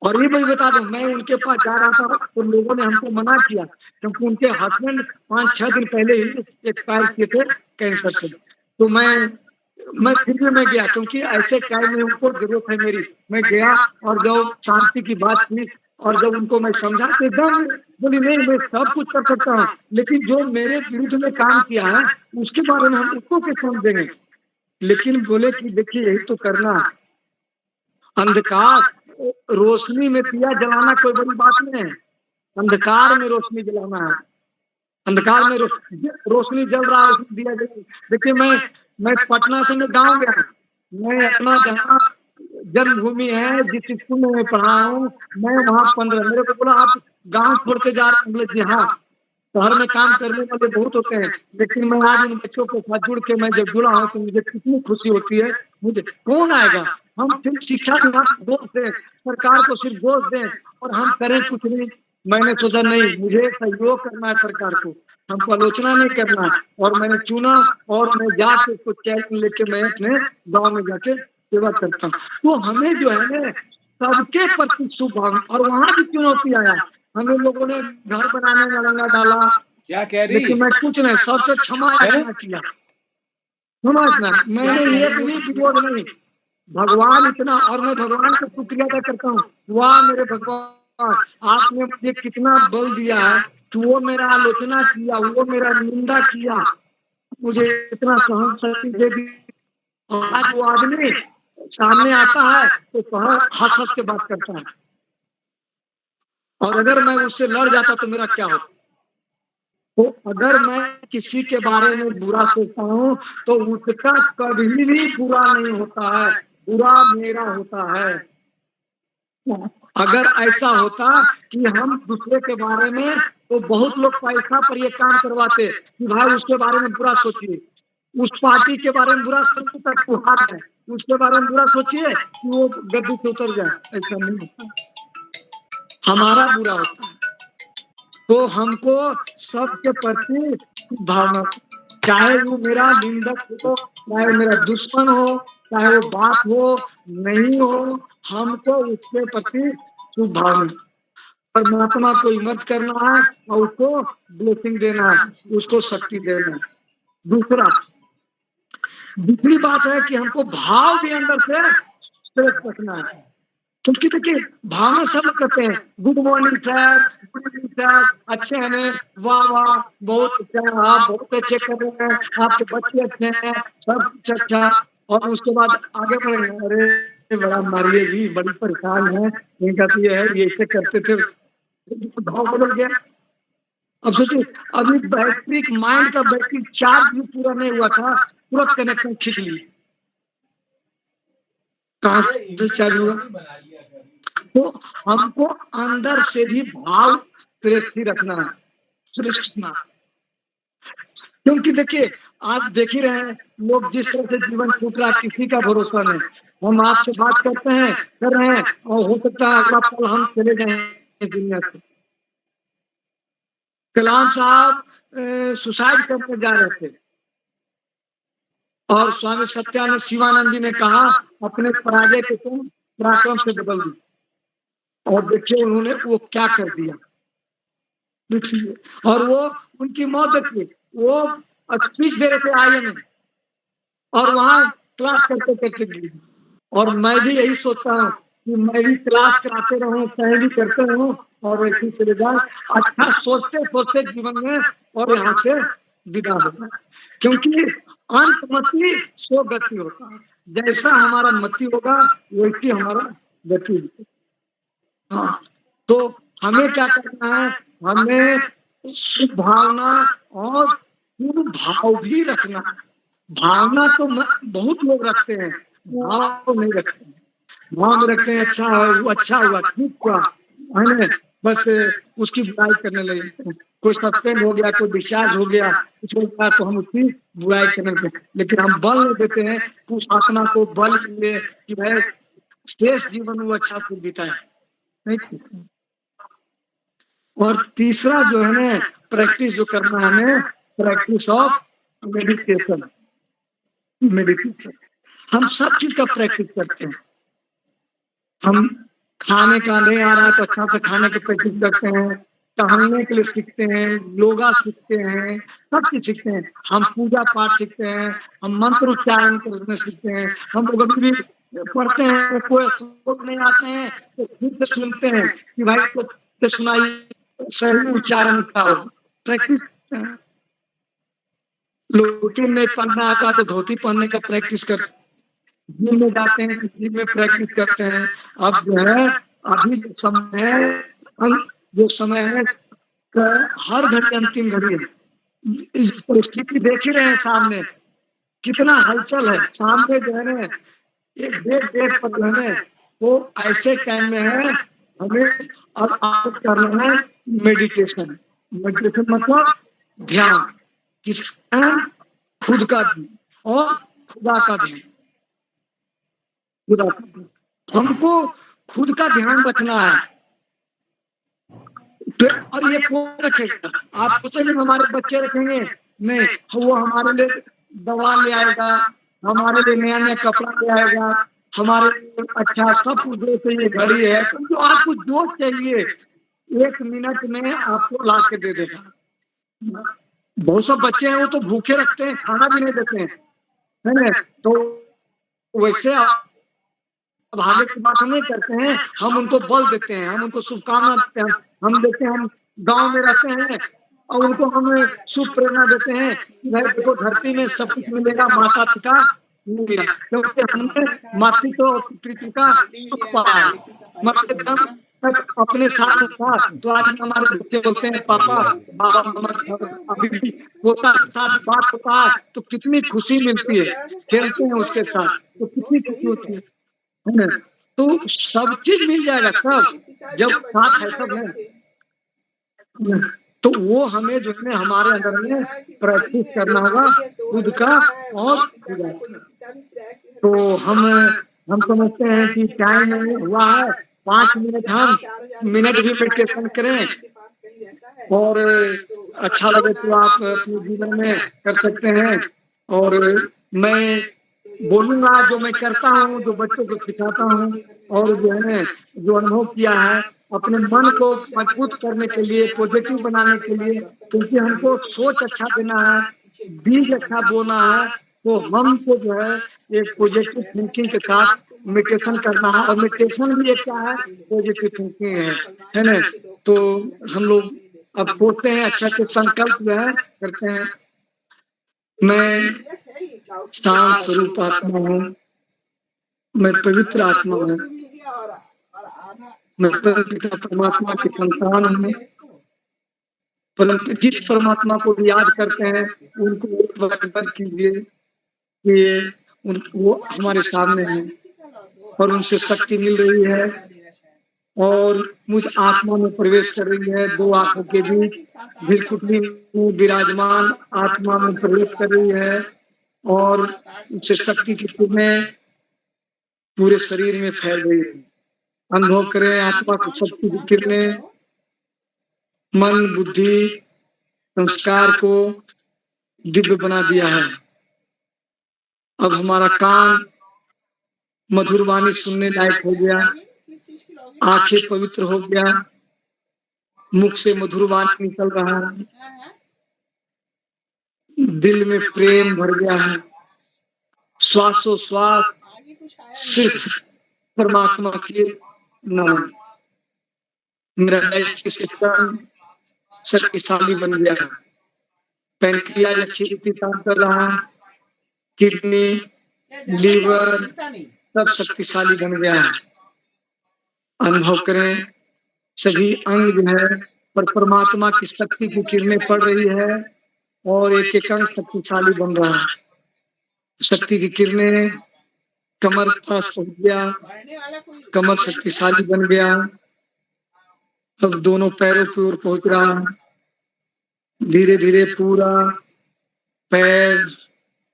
Speaker 6: और ये मैं बता दूं, मैं उनके पास जा रहा था तो लोगों ने हमको मना किया, क्योंकि उनके हस्बैंड 5-6 दिन पहले ही एक्सपायर किए थे कैंसर से। तो मैं फिर भी मैं गया, क्योंकि ऐसे टाइम में उनको जरूरत है मेरी। मैं गया और जब शांति की बात की और जब उनको मैं समझा तो एकदम बोली नहीं मैं सब कुछ कर सकता हूँ, लेकिन जो मेरे विरुद्ध में काम किया है उसके बारे में हम उसको कैसे समझेंगे। लेकिन बोले कि देखिए यही तो करना है, अंधकार रोशनी में दिया जलाना कोई बड़ी बात नहीं है, अंधकार में रोशनी जलाना है। अंधकार में रोशनी जल रहा है उसमें दिया जला। देखिए मैं पटना से मैं गाँव गया, मैं अपना जहाँ जन्मभूमि है जिस स्कूल में मैं पढ़ा हूँ, मैं वहाँ 15, मेरे को बोला आप गाँव छोड़ के जा रहे हैं, बोले जी हाँ। शहर में काम करने वाले बहुत होते हैं, लेकिन मैं आज उन बच्चों के साथ जुड़ के मैं जब जुड़ा हूँ तो मुझे कितनी खुशी होती है। मुझे कौन आएगा, हम सिर्फ शिक्षा विभाग को दोष दें, सरकार को सिर्फ दोष दें और हम करें कुछ नहीं। मैंने सोचा नहीं, मुझे सहयोग करना है सरकार को, हमको आलोचना नहीं करना है। और मैंने चुना और मैं जाके उसको चैलेंज लेके मैं अपने गाँव में जाके सेवा करता हूँ। तो हमें जो है ना सबके प्रति शुभ भावना, और वहाँ भी चुनौती आया, हमें लोगों ने घर बनाने में लंगा डाला,
Speaker 5: क्या कह रही,
Speaker 6: लेकिन मैं कुछ नहीं, सबसे क्षमा याचना किया, क्षमा याचना, मैंने एक भी विरोध नहीं। भगवान इतना, और मैं भगवान का शुक्रिया अदा करता हूँ, वाह मेरे भगवान आपने मुझे कितना बल दिया है कि वो मेरा आलोचना किया, वो मेरा निंदा किया, मुझे इतना सहन शक्ति दे दी। और आज वो आदमी सामने आता है तो हंस हंस के बात करता है, और अगर मैं उससे लड़ जाता तो मेरा क्या होता। तो अगर मैं किसी के बारे में बुरा सोचता हूँ तो उसका कभी भी बुरा नहीं होता है, बुरा मेरा होता है। अगर ऐसा होता कि हम दूसरे के बारे में, तो बहुत लोग पैसा पर ये काम करवाते कि भाई उसके बारे में बुरा सोचिए, उस पार्टी के बारे में बुरा सोचिए तक वो हाथ है, उसके बारे में बुरा सोचिए कि वो गद्दी से उतर जाए। ऐसा नहीं होता, हमारा बुरा होता है। तो हमको सबके प्रति भावना, चाहे वो मेरा निंदक हो, चाहे वो मेरा दुश्मन हो, चाहे वो बात हो नहीं हो, हमको उसके प्रति शुभ भावना, परमात्मा को हिम्मत करना है और उसको ब्लेसिंग देना है, उसको शक्ति देना है। दूसरी बात है कि हमको भाव भी अंदर से श्रेष्ठ रखना है, क्योंकि देखिए भावना सब करते हैं, good morning sir, good evening sir, अच्छे हैं, वाह वाह बहुत अच्छा, आप बहुत अच्छे कर रहे हैं, आपके बच्चे अच्छे हैं, सब कुछ अच्छा। और उसके बाद आगे बढ़ेंगे, अरे बड़ा मारिए जी, बड़ी परेशान है, इनका तो ये है, ये ऐसे करते थे, भाव बदल गया। अब सोचिए, अभी बैटरी माइंड का बैटरी चार्ज भी पूरा नहीं हुआ था, तुरंत कनेक्शन खींच ली, कहां से चार्ज होगा। तो हमको अंदर से भी भाव प्रेरित रखना है, श्रेष्ठ रखना। क्योंकि देखिए आप देख ही रहे हैं लोग जिस तरह से जीवन छूट रहा है, किसी का भरोसा नहीं। हम आपसे बात करते हैं, कर रहे हैं, और हो सकता है अगला पल हम चले जाएं दुनिया से। कलाम साहब सुसाइड करने जा रहे थे, और स्वामी सत्यानंद शिवानंद जी ने कहा अपने पराजय को तुम पराक्रम से बदल दी, और देखिए उन्होंने वो क्या कर दिया, देखिए। और वो उनकी मौत देखिए, वो स्पीच दे रहे थे आईए में, और वहां क्लास करते करते गिरी। और मैं भी यही सोचता हूँ कि मैं भी क्लास कराते रहूं, कहीं भी करते रहूं, और ऐसे चले जाए, अच्छा सोचते सोचते जीवन में, और यहाँ से विदा होगा। क्योंकि अंत मति सो गति होता है, जैसा हमारा मति होगा वैसी हमारा गति होगी। हाँ, तो हमें क्या करना है, हमें शुभ भावना और शुभ भाव भी रखना है। भावना तो बहुत लोग रखते हैं, भाव तो नहीं रखते हैं। भाव में रखते हैं अच्छा है, अच्छा हुआ, ठीक हुआ, है ना, बस उसकी बुराई करने लगे। कोई सस्पेंड हो गया, कोई डिस्चार्ज हो गया, कुछ हो गया तो हम उसकी बुराई करने लगे। लेकिन हम बल नहीं देते हैं कि उस आत्मा को बल मिले कि भाई शेष जीवन वो अच्छा से बिताए, नहीं। और तीसरा जो है ना प्रैक्टिस जो करना है हमें, प्रैक्टिस ऑफ मेडिटेशन। मेडिटेशन हम सब चीज का प्रैक्टिस करते हैं। हम खाने का नहीं आ रहा है तो अच्छा से खाने की प्रैक्टिस करते हैं, टहलने के लिए सीखते हैं, योगा सीखते हैं, सब चीज सीखते हैं। हम पूजा पाठ सीखते हैं, हम मंत्र उच्चारण करने सीखते हैं। हम लोग अभी भी पढ़ते हैं, कोई श्लोक नहीं आते हैं तो खुद से सुनते हैं कि भाई तो सुनाई सही उच्चारण का हो। प्रैक्टिस, धोती नहीं पहनना आता तो धोती पहनने का प्रैक्टिस कर, जिम में जाते हैं, जिम में प्रैक्टिस करते हैं। अब जो है अभी जो समय है, जो समय है हर घड़ी अंतिम घड़ी है। परिस्थिति देख ही रहे हैं सामने, कितना हलचल है सामने जो है ना, एक डेट पर जो है ना, वो ऐसे टाइम में है हमें अब आदत करना है मेडिटेशन। मेडिटेशन मतलब ध्यान, किस खुद का ध्यान और खुदा का ध्यान। खुदा का ध्यान, हमको खुद का ध्यान रखना है। और ये कौन रखेगा? आप सोचेंगे हमारे बच्चे रखेंगे, नहीं, वो हमारे लिए दवा ले आएगा, हमारे लिए नया नया कपड़ा ले आएगा, हमारे लिए अच्छा सब कुछ दे चाहिए, घड़ी है, तो आपको जो चाहिए 1 मिनट में आपको ला के दे देगा। बहुत सब बच्चे हैं वो तो भूखे रखते हैं, खाना भी नहीं देते हैं, है ना। तो वैसे अब आगे की बात नहीं करते हैं, हम उनको बल देते हैं, हम उनको शुभकामना देते हैं। हम देखते हैं, हम गांव में रहते हैं और उनको हम शुभ प्रेरणा देते हैं कि भाई देखो धरती में सब कुछ मिलेगा, माता पिता नहीं मिला, क्योंकि हमने मातृत्व और पितृत्व का सुख पाया। मतलब तक अपने साथ था, तो आज हमारे बच्चे बोलते हैं पापा बाबा मम्मा, अभी भी पोता के साथ बात होता है तो कितनी खुशी मिलती है, खेलते हैं उसके साथ तो कितनी खुशी होती है ना। तो सब चीज मिल जाएगा सब, जब साथ है सब है। तो वो हमें जो है हमारे अंदर में प्रैक्टिस करना होगा खुद का और खुदा का। तो हम समझते हैं कि टाइम हुआ है 5 मिनट, हम मिनट भी मेडिटेशन करें और अच्छा लगे तो आप अपने जीवन में कर सकते हैं। और मैं बोलूंगा जो मैं करता हूँ, जो बच्चों को सिखाता हूँ और जो है जो अनुभव किया है अपने मन को मजबूत करने के लिए, पॉजिटिव बनाने के लिए, क्योंकि हमको सोच अच्छा देना है, बीज अच्छा बोना है, तो हमको जो है एक पॉजिटिव थिंकिंग के साथ मेडिटेशन करना है। और मेडिटेशन भी एक क्या है, पॉजिटिव थिंकिंग है ना। तो हम लोग अब सोचते हैं अच्छा अच्छा संकल्प जो है करते हैं। मैं शांत स्वरूप आत्मा हूँ, मैं पवित्र आत्मा हूँ, मैं पिता परमात्मा की संतान हूँ। परंतु जिस परमात्मा को याद करते हैं उनको बंद कीजिए कि वो हमारे सामने है और उनसे शक्ति मिल रही है और मुझ आत्मा में प्रवेश कर रही है। दो आंखों के बीच भीलकुटी में विराजमान आत्मा में प्रवेश कर रही है और उससे शक्ति की किरणें पूरे शरीर में फैल रही है। अनुभव करें आत्मा की शक्ति की किरणें मन बुद्धि संस्कार को दिव्य बना दिया है। अब हमारा कान मधुर वाणी सुनने लायक हो गया, आंखें पवित्र हो गया, मुख से मधुर वाणी निकल रहा है, दिल में प्रेम भर गया है, श्वासोश्वास सिर्फ परमात्मा के नाम। मेरा डाइजेस्टिव सिस्टम शक्तिशाली बन गया है, पैंक्रियाज अच्छी रीति काम कर रहा है, किडनी लीवर सब शक्तिशाली बन गया है। अनुभव करें सभी अंग जो है पर परमात्मा की शक्ति की किरणें पड़ रही है और एक एक अंग शक्तिशाली बन रहा है। शक्ति की किरणें कमर पास पहुंच गया, कमर शक्तिशाली बन गया, अब दोनों पैरों की ओर पहुंच रहा है, धीरे धीरे पूरा पैर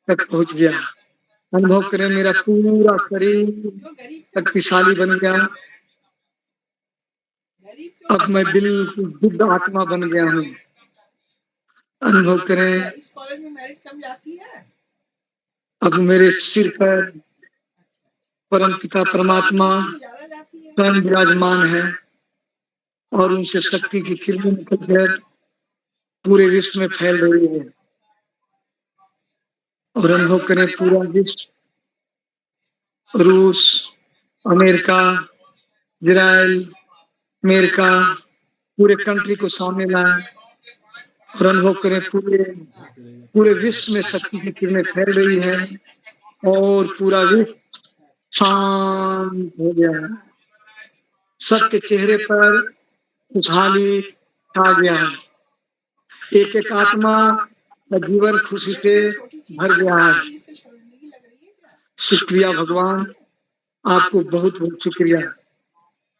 Speaker 6: तक पहुंच गया। अनुभव करें मेरा पूरा शरीर शक्तिशाली बन गया, अब मैं बिल्कुल शुद्ध आत्मा बन गया हूँ। अनुभव करें
Speaker 8: इस कॉलेज में मेरिट कम जाती है।
Speaker 6: अब मेरे सिर पर परमपिता परमात्मा स्वयं विराजमान है और उनसे शक्ति की किरणें निकलकर पूरे विश्व में फैल रही है। और अनुभव करें पूरा विश्व, रूस, अमेरिका, इजराइल, अमेरिका, पूरे कंट्री को सामने लाए और अनुभव करें पूरे विश्व में शक्ति की किरणें फैल रही है और पूरा विश्व शांत हो गया है। सबके चेहरे पर खुशहाली छा गया है, एक एक आत्मा का जीवन खुशी से भर गया है। शुक्रिया भगवान, आपको बहुत बहुत शुक्रिया।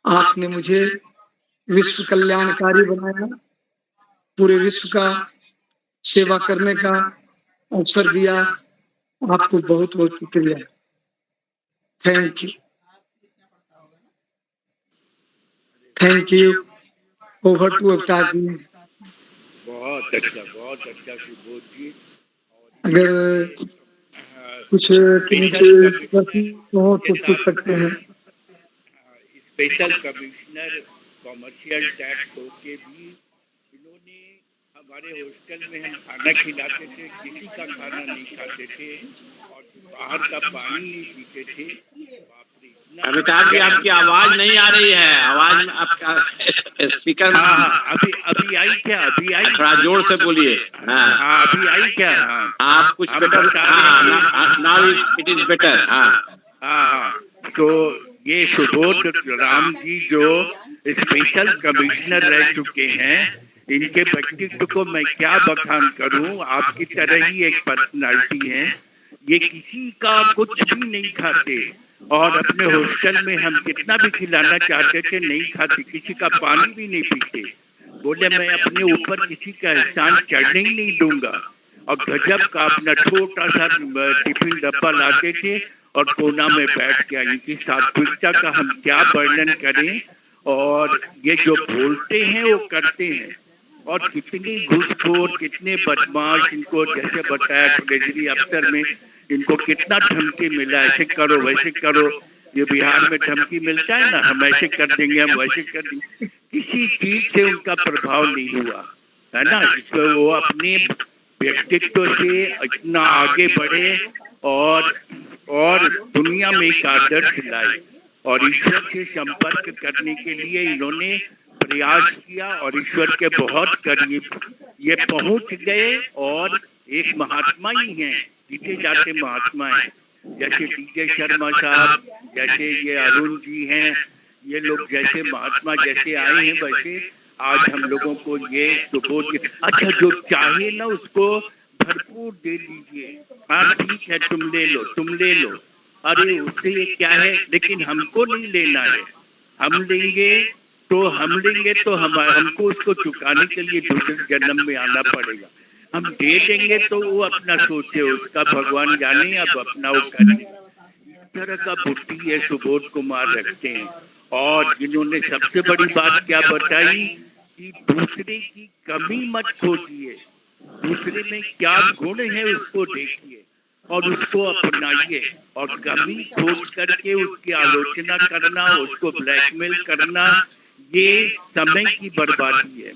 Speaker 6: आपने मुझे विश्व कल्याणकारी बनाया, पूरे विश्व का सेवा करने का अवसर दिया। आपको बहुत बहुत शुक्रिया। Thank you, thank you. Over to Avatar ji.
Speaker 1: बहुत अच्छा सुबोध जी।
Speaker 6: अगर कुछ प्रश्न हो तो पूछ सकते हैं।
Speaker 1: स्पेशल कमिश्नर कॉमर्शियल टैक्स होके भी इन्होंने हमारे हॉस्टल में हम खाना खिलाते थे, किसी का खाना नहीं खाते थे और बाहर का पानी नहीं पीते थे। बाप रे,
Speaker 9: अमिताभ जी, आपकी आवाज नहीं आ रही है। आवाज में आपका स्पीकर में
Speaker 1: अभी अभी आई क्या? अभी आई?
Speaker 9: थोड़ा जोर से बोलिए।
Speaker 1: हाँ अभी आई क्या? हाँ
Speaker 9: आप कुछ better. Now it is better.
Speaker 1: हाँ। तो ये सुबोध राम जी जो स्पेशल कमिश्नर रह चुके हैं, इनके व्यक्तित्व को मैं क्या बखान करूं। आपकी तरह ही एक पर्सनालिटी है। ये किसी का कुछ भी नहीं खाते, और अपने हॉस्टल में हम कितना भी खिलाना चाहते थे नहीं खाते, किसी का पानी भी नहीं पीते। बोले मैं अपने ऊपर किसी का एहसान चढ़ने ही नहीं दूंगा। और गजब का अपना छोटा सा टिफिन डब्बा लाते थे और कोना में बैठ के इनकी सात्विकता का हम क्या वर्णन करें। और ये जो बोलते हैं वो करते हैं। और कितने घूसखोर, कितने बदमाश, इनको जैसे बताया ट्रेजरी अफसर में इनको कितना धमकी मिला, ऐसे करो वैसे करो। ये बिहार में धमकी मिलता है ना, हम ऐसे कर देंगे, हम वैसे कर देंगे। किसी चीज से उनका प्रभाव नहीं हुआ, है ना। तो वो अपने व्यक्तित्व से इतना आगे बढ़े और दुनिया में एक आदर्श लाए, और ईश्वर से संपर्क करने के लिए इन्होंने प्रयास किया, और ईश्वर के बहुत करीब ये पहुंच गए। और एक महात्मा ही हैं, जीते जाते महात्मा हैं। जैसे डीजे शर्मा साहब, जैसे ये अरुण जी हैं, ये लोग जैसे महात्मा जैसे आए हैं, वैसे आज हम लोगों को ये सुबोध। अच्छा, जो चाहे ना उसको भरपूर दे दीजिए। हाँ ठीक है, तुम ले लो, तुम ले लो। अरे उससे क्या है, लेकिन हमको नहीं लेना है। हम लेंगे तो हमको उसको चुकाने के लिए दूसरे जन्म में आना पड़ेगा। हम दे देंगे तो वो अपना सोचे, उसका भगवान जाने, अब अपना वो करे। इस तरह का बुद्धि ये सुबोध कुमार रखते हैं। और जिन्होंने सबसे बड़ी बात क्या बताई कि दूसरे की कमी मत खोजिए, दूसरे में क्या गुण है उसको देखिए और उसको अपनाइए। और कमी खोज करके उसकी आलोचना करना, उसको ब्लैकमेल करना, ये समय की बर्बादी है।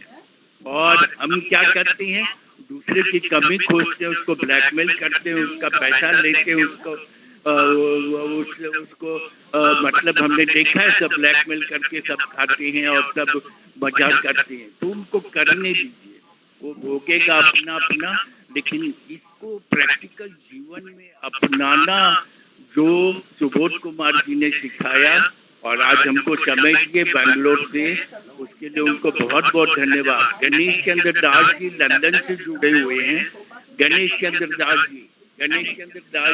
Speaker 1: और हम क्या करते हैं, दूसरे की कमी खोजते हैं, उसको ब्लैकमेल करते हैं, उसका पैसा लेके उसको उसको मतलब हमने देखा है, सब ब्लैकमेल करके सब खाते हैं और सब मजाक करते हैं। तो उनको करने दीजिए, वो भोगेगा अपना अपना। लेकिन इसको प्रैक्टिकल जीवन में अपनाना जो सुबोध कुमार जी ने सिखाया, और आज हमको समय दिए बैंगलोर से, उसके लिए उनको बहुत बहुत धन्यवाद। गणेश चंद्र दास जी लंदन से जुड़े हुए हैं। गणेश चंद्र दास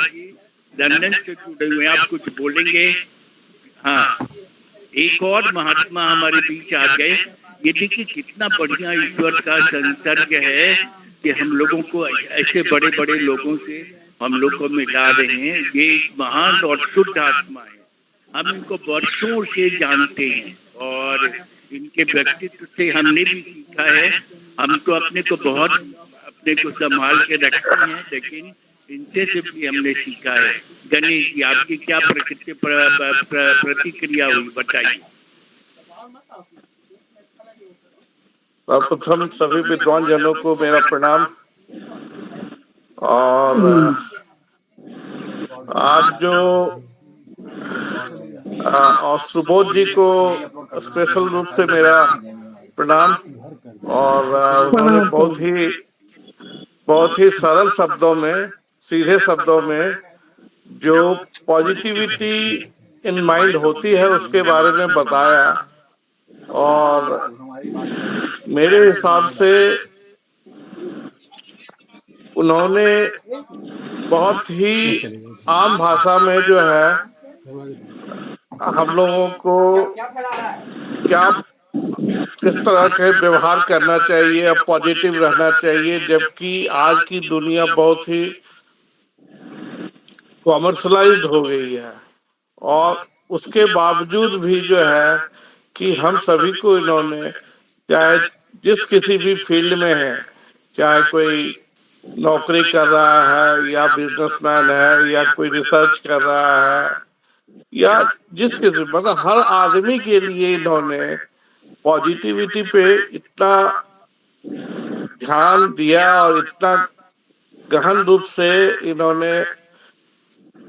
Speaker 1: जी लंदन से जुड़े हुए हैं। आप कुछ बोलेंगे? हाँ, एक और महात्मा हमारे बीच आ गए। ये देखिए कितना बढ़िया ईश्वर का संसर्ग है कि हम लोगों को ऐसे बड़े बड़े लोगों से हम लोग को मिला रहे हैं। ये एक महान और शुद्ध आत्मा है, हम इनको वर्षों से जानते हैं और इनके व्यक्तित्व से हमने भी सीखा है। हम तो अपने को संभाल के रखते हैं, लेकिन इनसे से भी हमने सीखा है। गणेश जी, आपकी क्या प्रतिक्रिया हुई, बताइए।
Speaker 10: प्रथम सभी विद्वान जनों को मेरा प्रणाम। और आज जो और सुबोध जी को स्पेशल रूप से मेरा प्रणाम। और उन्होंने बहुत ही सरल शब्दों में, सीधे शब्दों में जो पॉजिटिविटी इन माइंड होती है उसके बारे में बताया। और मेरे हिसाब से उन्होंने बहुत ही आम भाषा में जो है हम लोगों को किस तरह के व्यवहार करना चाहिए, पॉजिटिव रहना चाहिए। जबकि आज की दुनिया बहुत ही कॉमर्शलाइज्ड हो गई है, और उसके बावजूद भी जो है कि हम सभी को इन्होंने, चाहे जिस किसी भी फील्ड में है, चाहे कोई नौकरी कर रहा है या बिजनेसमैन है या कोई रिसर्च कर रहा है, या जिस किसी, मतलब हर आदमी के लिए इन्होंने पॉजिटिविटी पे इतना ध्यान दिया और इतना गहन रूप से इन्होंने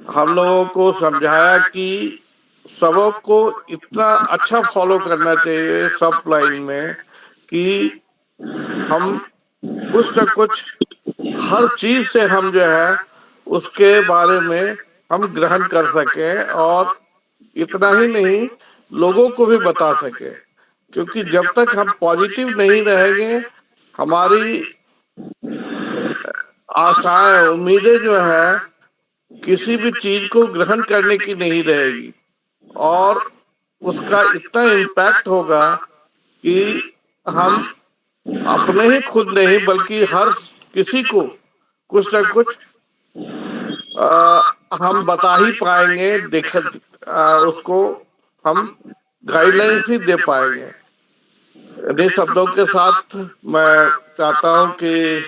Speaker 10: हम लोगों को समझाया कि सबों को इतना अच्छा फॉलो करना चाहिए सब लाइन में कि हम कुछ न कुछ हर चीज से हम जो है उसके बारे में हम ग्रहण कर सके, और इतना ही नहीं लोगों को भी बता सके। क्योंकि जब तक हम पॉजिटिव नहीं रहेंगे, हमारी आशाएं उम्मीदें जो है किसी भी चीज को ग्रहण करने की नहीं रहेगी, और उसका इतना इम्पैक्ट होगा कि हम अपने ही खुद नहीं बल्कि हर किसी को कुछ न कुछ हम बता ही पाएंगे, उसको हम गाइडलाइंस ही दे पाएंगे। इन्हीं शब्दों के साथ मैं चाहता हूं कि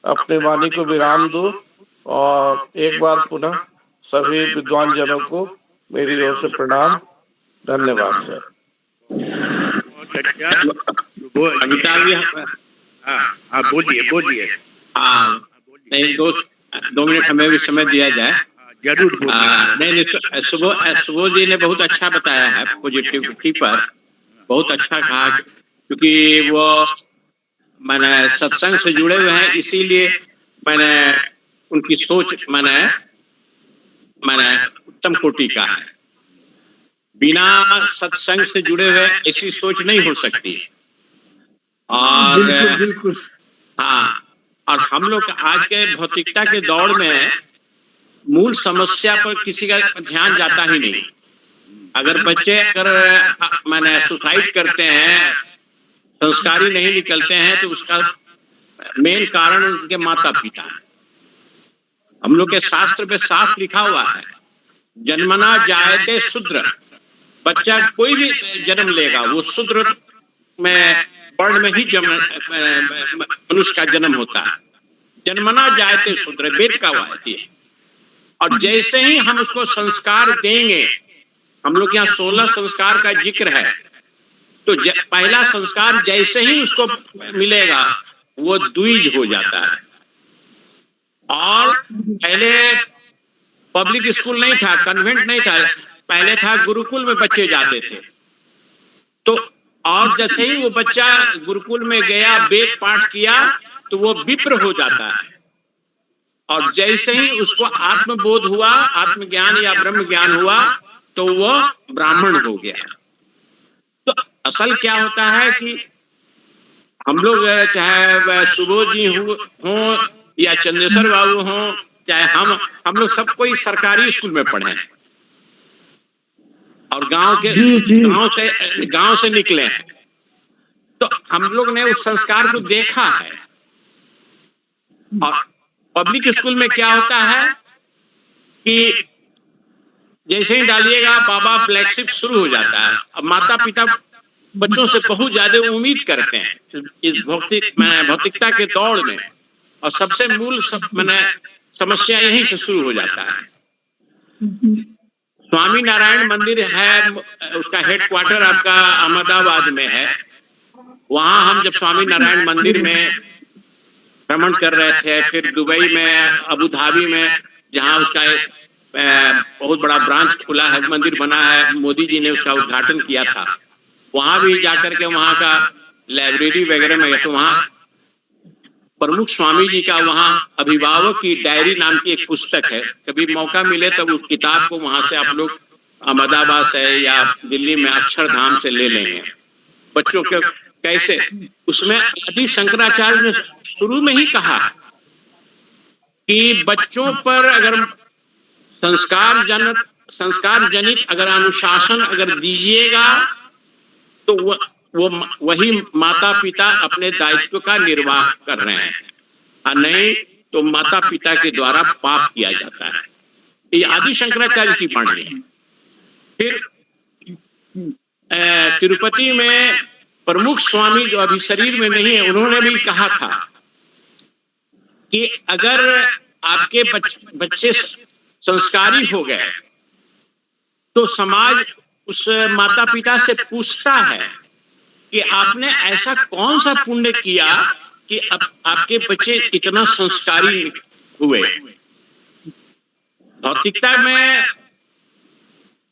Speaker 10: अपनी वाणी को विराम दूं, और एक बार पुनः सभी विद्वान जनों को मेरी ओर से प्रणाम। धन्यवाद सर।
Speaker 9: अमिताभ जी,
Speaker 1: हाँ बोलिए बोलिए।
Speaker 9: हाँ नहीं, 2 मिनट हमें भी समय दिया जाए।
Speaker 1: जरूर
Speaker 9: नहीं, सुबोध जी ने बहुत अच्छा बताया है, पॉजिटिविटी पर बहुत अच्छा कहा, क्योंकि वो मैंने सत्संग से जुड़े हुए हैं, इसीलिए मैंने उनकी सोच मैंने उत्तम कोटि का है। बिना सत्संग से जुड़े हुए ऐसी सोच नहीं हो सकती। और
Speaker 6: बिल्कुल
Speaker 9: हाँ, और हम लोग आज के भौतिकता के दौड़ में मूल समस्या पर किसी का ध्यान जाता ही नहीं। अगर बच्चे मैंने सुसाइड करते हैं, संस्कारी नहीं निकलते हैं, तो उसका मेन कारण उनके माता पिता है। हम लोग के शास्त्र में साफ लिखा हुआ है, जन्मना जायते शूद्र। बच्चा कोई भी जन्म लेगा वो शूद्र में वर्ण में ही मनुष्य का जन्म होता है। जन्मना जायते शूद्र, वेद का वाक्य है। और जैसे ही हम उसको संस्कार देंगे, हम लोग यहाँ 16 संस्कार का जिक्र है, तो पहला संस्कार जैसे ही उसको मिलेगा वो द्विज हो जाता है। और पहले पब्लिक स्कूल नहीं था, कन्वेंट नहीं था, पहले था गुरुकुल में बच्चे जाते थे। तो और जैसे ही वो बच्चा गुरुकुल में गया, वेद पाठ किया, तो वो विप्र हो जाता है। और जैसे ही उसको आत्मबोध हुआ, आत्मज्ञान या ब्रह्म ज्ञान हुआ, तो वो ब्राह्मण हो गया। तो असल क्या होता है कि हम लोग चाहे सुबोध जी हो या चंद्रेश्वर बाबू हो, चाहे हम लोग सब कोई सरकारी स्कूल में पढ़े हैं और गांव से निकले हैं। तो हम लोग ने उस संस्कार को देखा है। और पब्लिक स्कूल में क्या होता है कि जैसे ही डालिएगा बाबा ब्लैक शिफ्ट शुरू हो जाता है। अब माता पिता बच्चों से बहुत ज्यादा उम्मीद करते हैं इस भौतिकता के दौड़ में, और सबसे मूल समस्या यहीं से शुरू हो जाता है। स्वामी नारायण मंदिर है, उसका हेडक्वार्टर आपका अहमदाबाद में है। वहां हम जब स्वामी नारायण मंदिर में भ्रमण कर रहे थे, फिर दुबई में, अबू धाबी में, जहां उसका बहुत बड़ा ब्रांच खुला है, मंदिर बना है, मोदी जी ने उसका उद्घाटन किया था। वहां भी जाकर के वहां का लाइब्रेरी वगैरह में, तो वहां प्रमुख स्वामी जी का वहां अभिभावक की डायरी नाम की एक पुस्तक है। कभी मौका मिले तब उस किताब को वहां से आप लोग अहमदाबाद से या दिल्ली में अक्षरधाम से ले लेंगे। बच्चों के कैसे उसमें आदि शंकराचार्य ने शुरू में ही कहा कि बच्चों पर अगर संस्कार जनित अगर अनुशासन अगर दीजिएगा, तो वो वही माता पिता अपने दायित्व का निर्वाह कर रहे हैं, और नहीं तो माता पिता के द्वारा पाप किया जाता है। ये आदि शंकराचार्य की वाणी है। फिर तिरुपति में प्रमुख स्वामी जो अभी शरीर में नहीं है, उन्होंने भी कहा था कि अगर आपके बच्चे संस्कारी हो गए तो समाज उस माता पिता से पूछता है कि आपने ऐसा कौन सा पुण्य किया कि अब आपके बच्चे इतना संस्कारी हुए। भौतिकता में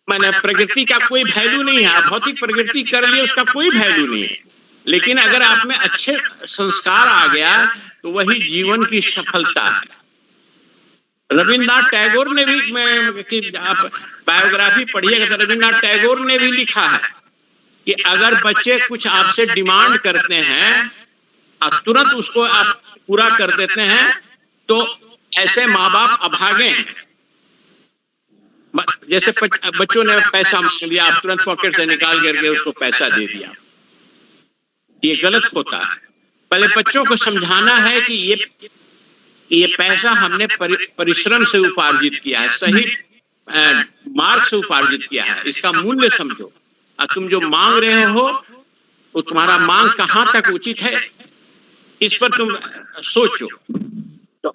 Speaker 9: मैंने प्रगति का कोई वैल्यू नहीं है। आप भौतिक प्रगति कर लिए उसका कोई वैल्यू नहीं है, लेकिन अगर आप में अच्छे संस्कार आ गया तो वही जीवन की सफलता है। रविन्द्रनाथ टैगोर ने भी, मैं आप बायोग्राफी पढ़िएगा तो रविन्द्रनाथ टैगोर ने भी लिखा है कि अगर बच्चे कुछ आपसे डिमांड करते हैं और तुरंत उसको आप पूरा कर देते हैं तो ऐसे माँ बाप अभागे हैं। जैसे बच्चों ने पैसा मांग दिया, आप तुरंत पॉकेट से निकाल करके उसको पैसा दे दिया, ये गलत होता है। पहले बच्चों को समझाना है कि ये पैसा हमने परिश्रम से उपार्जित किया है, सही मार्ग से उपार्जित किया है, इसका मूल्य समझो। और तुम जो मांग रहे हो वो तुम्हारा मांग कहाँ तक उचित है, इस पर तुम सोचो। तो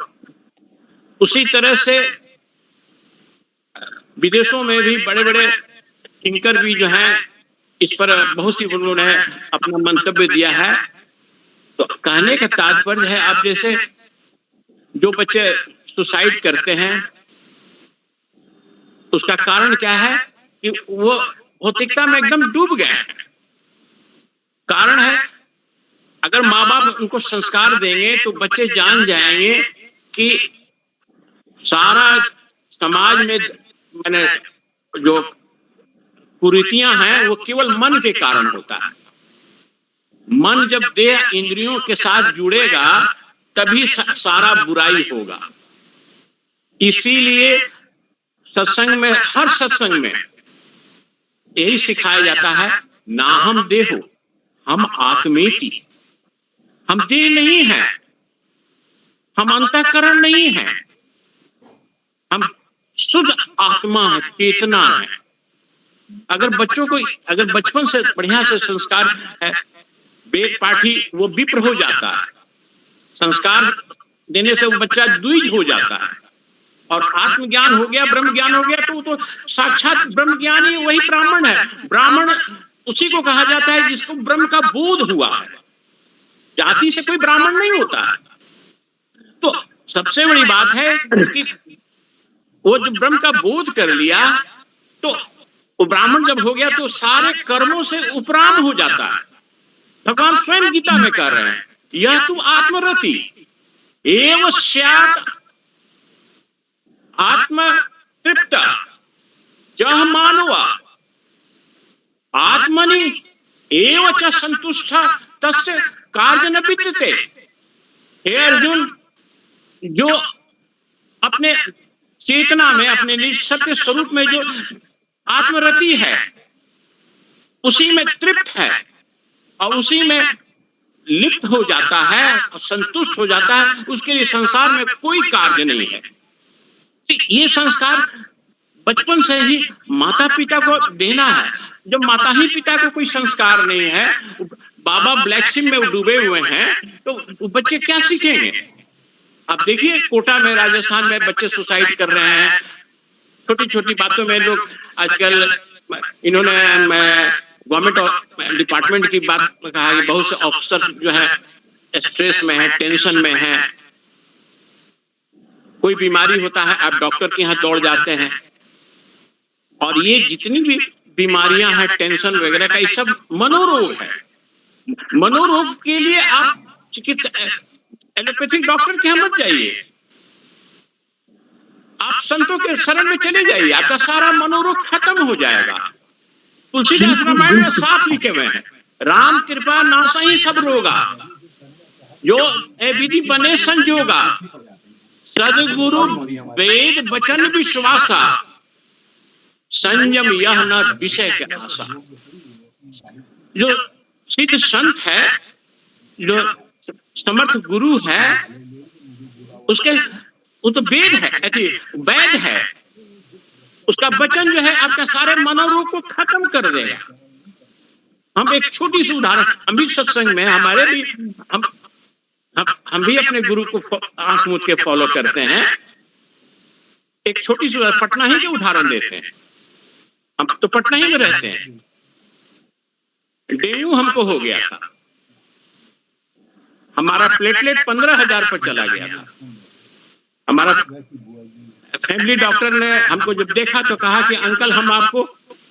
Speaker 9: उसी तरह से विदेशों में भी बड़े बड़े थिंकर भी जो हैं इस पर बहुत सी लोगों ने अपना मंतव्य दिया है। तो कहने का तात्पर्य है, आप जैसे जो बच्चे सुसाइड करते हैं उसका कारण क्या है कि वो भौतिकता में एकदम डूब गए हैं। कारण है, अगर माँ बाप उनको संस्कार देंगे तो बच्चे जान जाएंगे कि सारा समाज में मैंने जो कुरीतियां हैं वो केवल मन के कारण होता है। मन जब देह इंद्रियों के साथ जुड़ेगा तभी सारा बुराई होगा। इसीलिए सत्संग में, हर सत्संग में यही सिखाया जाता है, ना हम देहो हम आत्मेति। हम देह नहीं है, हम अंतःकरण नहीं है, हम शुद्ध आत्मा है, चेतना है। अगर बच्चों को, अगर बचपन से बढ़िया से संस्कार है, वेद पाठी वो विप्र हो जाता है, संस्कार देने से वो बच्चा द्विज हो जाता है। और आत्मज्ञान हो गया, ब्रह्म ज्ञान हो गया तो तो साक्षात ब्रह्म ज्ञानी वही ब्राह्मण है। ब्राह्मण उसी को कहा जाता है जिसको ब्रह्म का बोध हुआ है। जाति से कोई ब्राह्मण नहीं होता। तो सबसे बड़ी बात है कि वो जो ब्रह्म का बोध कर लिया तो वो ब्राह्मण जब हो गया तो सारे कर्मों से उपराम हो जाता है। भगवान स्वयं गीता में कह रहे हैं, यह तू आत्मरति एव स्यात् आत्म तृप्त जह मानवा आत्मनि एव च संतुष्ट तस्य कार्य न विद्यते। हे अर्जुन, जो अपने चेतना में, अपने निज सत्य स्वरूप में जो आत्मरति है, उसी में तृप्त है और उसी में लिप्त हो जाता है और संतुष्ट हो जाता है, उसके लिए संसार में कोई कार्य नहीं है। ये संस्कार बचपन से ही माता पिता को देना है। जब माता ही पिता को कोई संस्कार नहीं है, बाबा ब्लैक सिम में डूबे हुए हैं, तो बच्चे क्या सीखेंगे? आप देखिए कोटा में, राजस्थान में बच्चे सुसाइड कर रहे हैं। छोटी छोटी बातों में लोग आजकल, इन्होंने गवर्नमेंट डिपार्टमेंट की बात कहा कि बहुत से ऑफिसर जो है स्ट्रेस में है, टेंशन में है। कोई बीमारी होता है आप डॉक्टर के यहाँ दौड़ जाते हैं। और ये जितनी भी बीमारियां हैं, टेंशन वगैरह का, ये सब मनोरोग है। मनोरोग के लिए आप चिकित्सा एलोपैथिक डॉक्टर के यहाँ मत जाइए, आप संतों के शरण में चले जाइए, आपका सारा मनोरोग खत्म हो जाएगा। तुलसीदास रामायण में साफ लिखे हुए हैं, राम कृपा नासा ही सब रोगा, जो ए विधि बने संजोगा, सदगुरु वेद वचन विश्वासा, संयम यह न विषय के आशा। जो सिद्ध संत है, जो समर्थ गुरु है, उसके वो तो वेद है, वैद है, उसका वचन जो है आपका सारे मनोरोग को खत्म कर देगा। हम एक छोटी सी उदाहरण, हम भी सत्संग में, हमारे भी हम भी अपने गुरु को आंख मूंद के फॉलो करते हैं। एक छोटी सी पटना ही के उदाहरण देते हैं। हम तो पटना ही में रहते हैं। डेंगू हमको हो गया था, हमारा प्लेटलेट 15,000 पर चला गया था। हमारा फैमिली डॉक्टर ने हमको जब देखा तो कहा कि अंकल हम आपको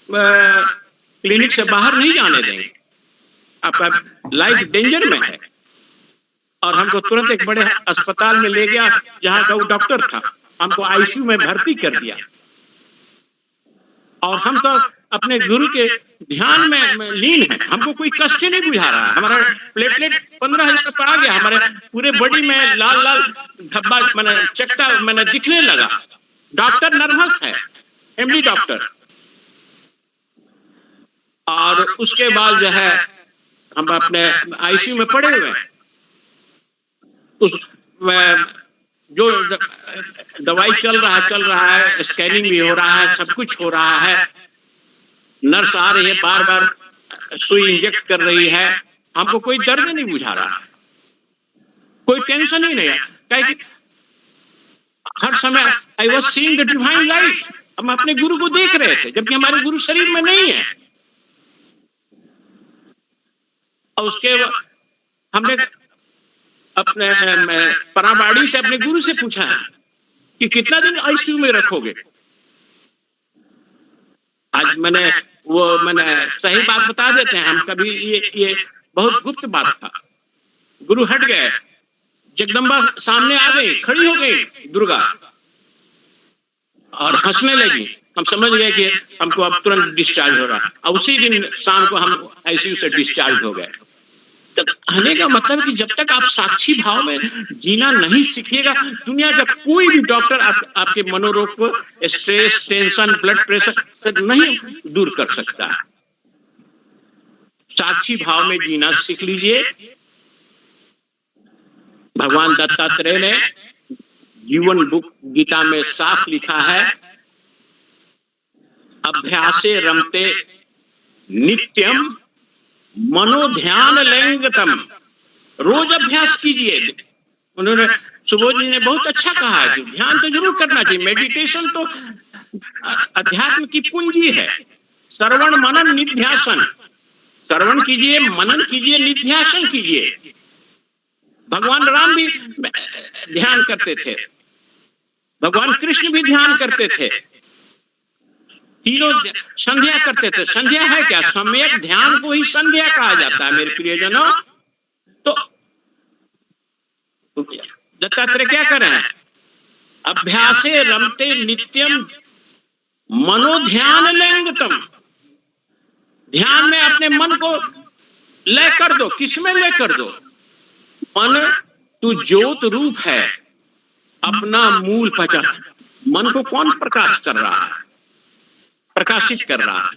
Speaker 9: क्लिनिक से बाहर नहीं जाने देंगे, आपका लाइफ डेंजर में है। और हमको तुरंत एक बड़े अस्पताल में ले गया, जहाँ का वो डॉक्टर था, हमको आईसीयू में भर्ती कर दिया। और हम तो अपने गुरु के ध्यान में लीन है, हमको कोई कष्ट नहीं बुझा रहा। हमारा प्लेटलेट 15,000 पर आ गया, हमारे पूरे बॉडी में लाल लाल धब्बा मैंने चकता मैंने दिखने लगा। डॉक्टर नर्वस है, एमडी डॉक्टर। और उसके बाद जो है हम अपने आईसीयू में पड़े हुए हैं। उस जो दवाई चल रहा है, स्कैनिंग भी हो रहा है, सब कुछ हो रहा है। नर्स आ रही है, बार बार सुई इंजेक्ट कर रही है। हमको कोई दर्द नहीं बुझा रहा है, कोई टेंशन ही नहीं है, क्योंकि हर समय I was seeing the divine light. हम अपने गुरु को देख रहे थे, जबकि हमारे गुरु शरीर में नहीं है। और उसके हमने अपने पराबाड़ी से अपने गुरु से पूछा कि कितना दिन आईसीयू में रखोगे। आज मैंने सही बात बता देते हैं हम, कभी ये बहुत गुप्त बात था। गुरु हट गए, जगदम्बा सामने आ गई, खड़ी हो गई दुर्गा और हंसने लगी। हम समझ गए कि हमको अब तुरंत डिस्चार्ज हो रहा है। और उसी दिन शाम को हम आईसीयू से डिस्चार्ज हो गए। तो कहने का मतलब कि जब तक आप साक्षी भाव में जीना नहीं सीखिएगा, दुनिया का कोई भी डॉक्टर आपके मनोरोग को स्ट्रेस, टेंशन, ब्लड प्रेशर से नहीं दूर कर सकता। साक्षी भाव में जीना सीख लीजिए। भगवान दत्तात्रेय ने जीवन बुक गीता में साफ लिखा है, अभ्यासे रमते नित्यम मनोध्यान लैंगतम। रोज अभ्यास कीजिए। उन्होंने सुबोध जी ने बहुत अच्छा कहा है कि ध्यान तो जरूर करना चाहिए। मेडिटेशन तो अध्यात्म की पूंजी है। श्रवण मनन निध्यासन, श्रवण कीजिए, मनन कीजिए, निध्यासन कीजिए। भगवान राम भी ध्यान करते थे, भगवान कृष्ण भी ध्यान करते थे, तीनों संध्या करते थे। संध्या है क्या? सम्यक ध्यान को ही संध्या कहा जाता है मेरे प्रियजनों। तो दत्तात्रेय क्या कर रहे हैं? अभ्यासे रमते नित्यम मनोध्यान लैंगतम। ध्यान में अपने मन को लय कर दो। किसमें लय कर दो? मन तू ज्योत रूप है, अपना मूल पहचान। मन को कौन प्रकाश कर रहा है? प्रकाशित कर रहा है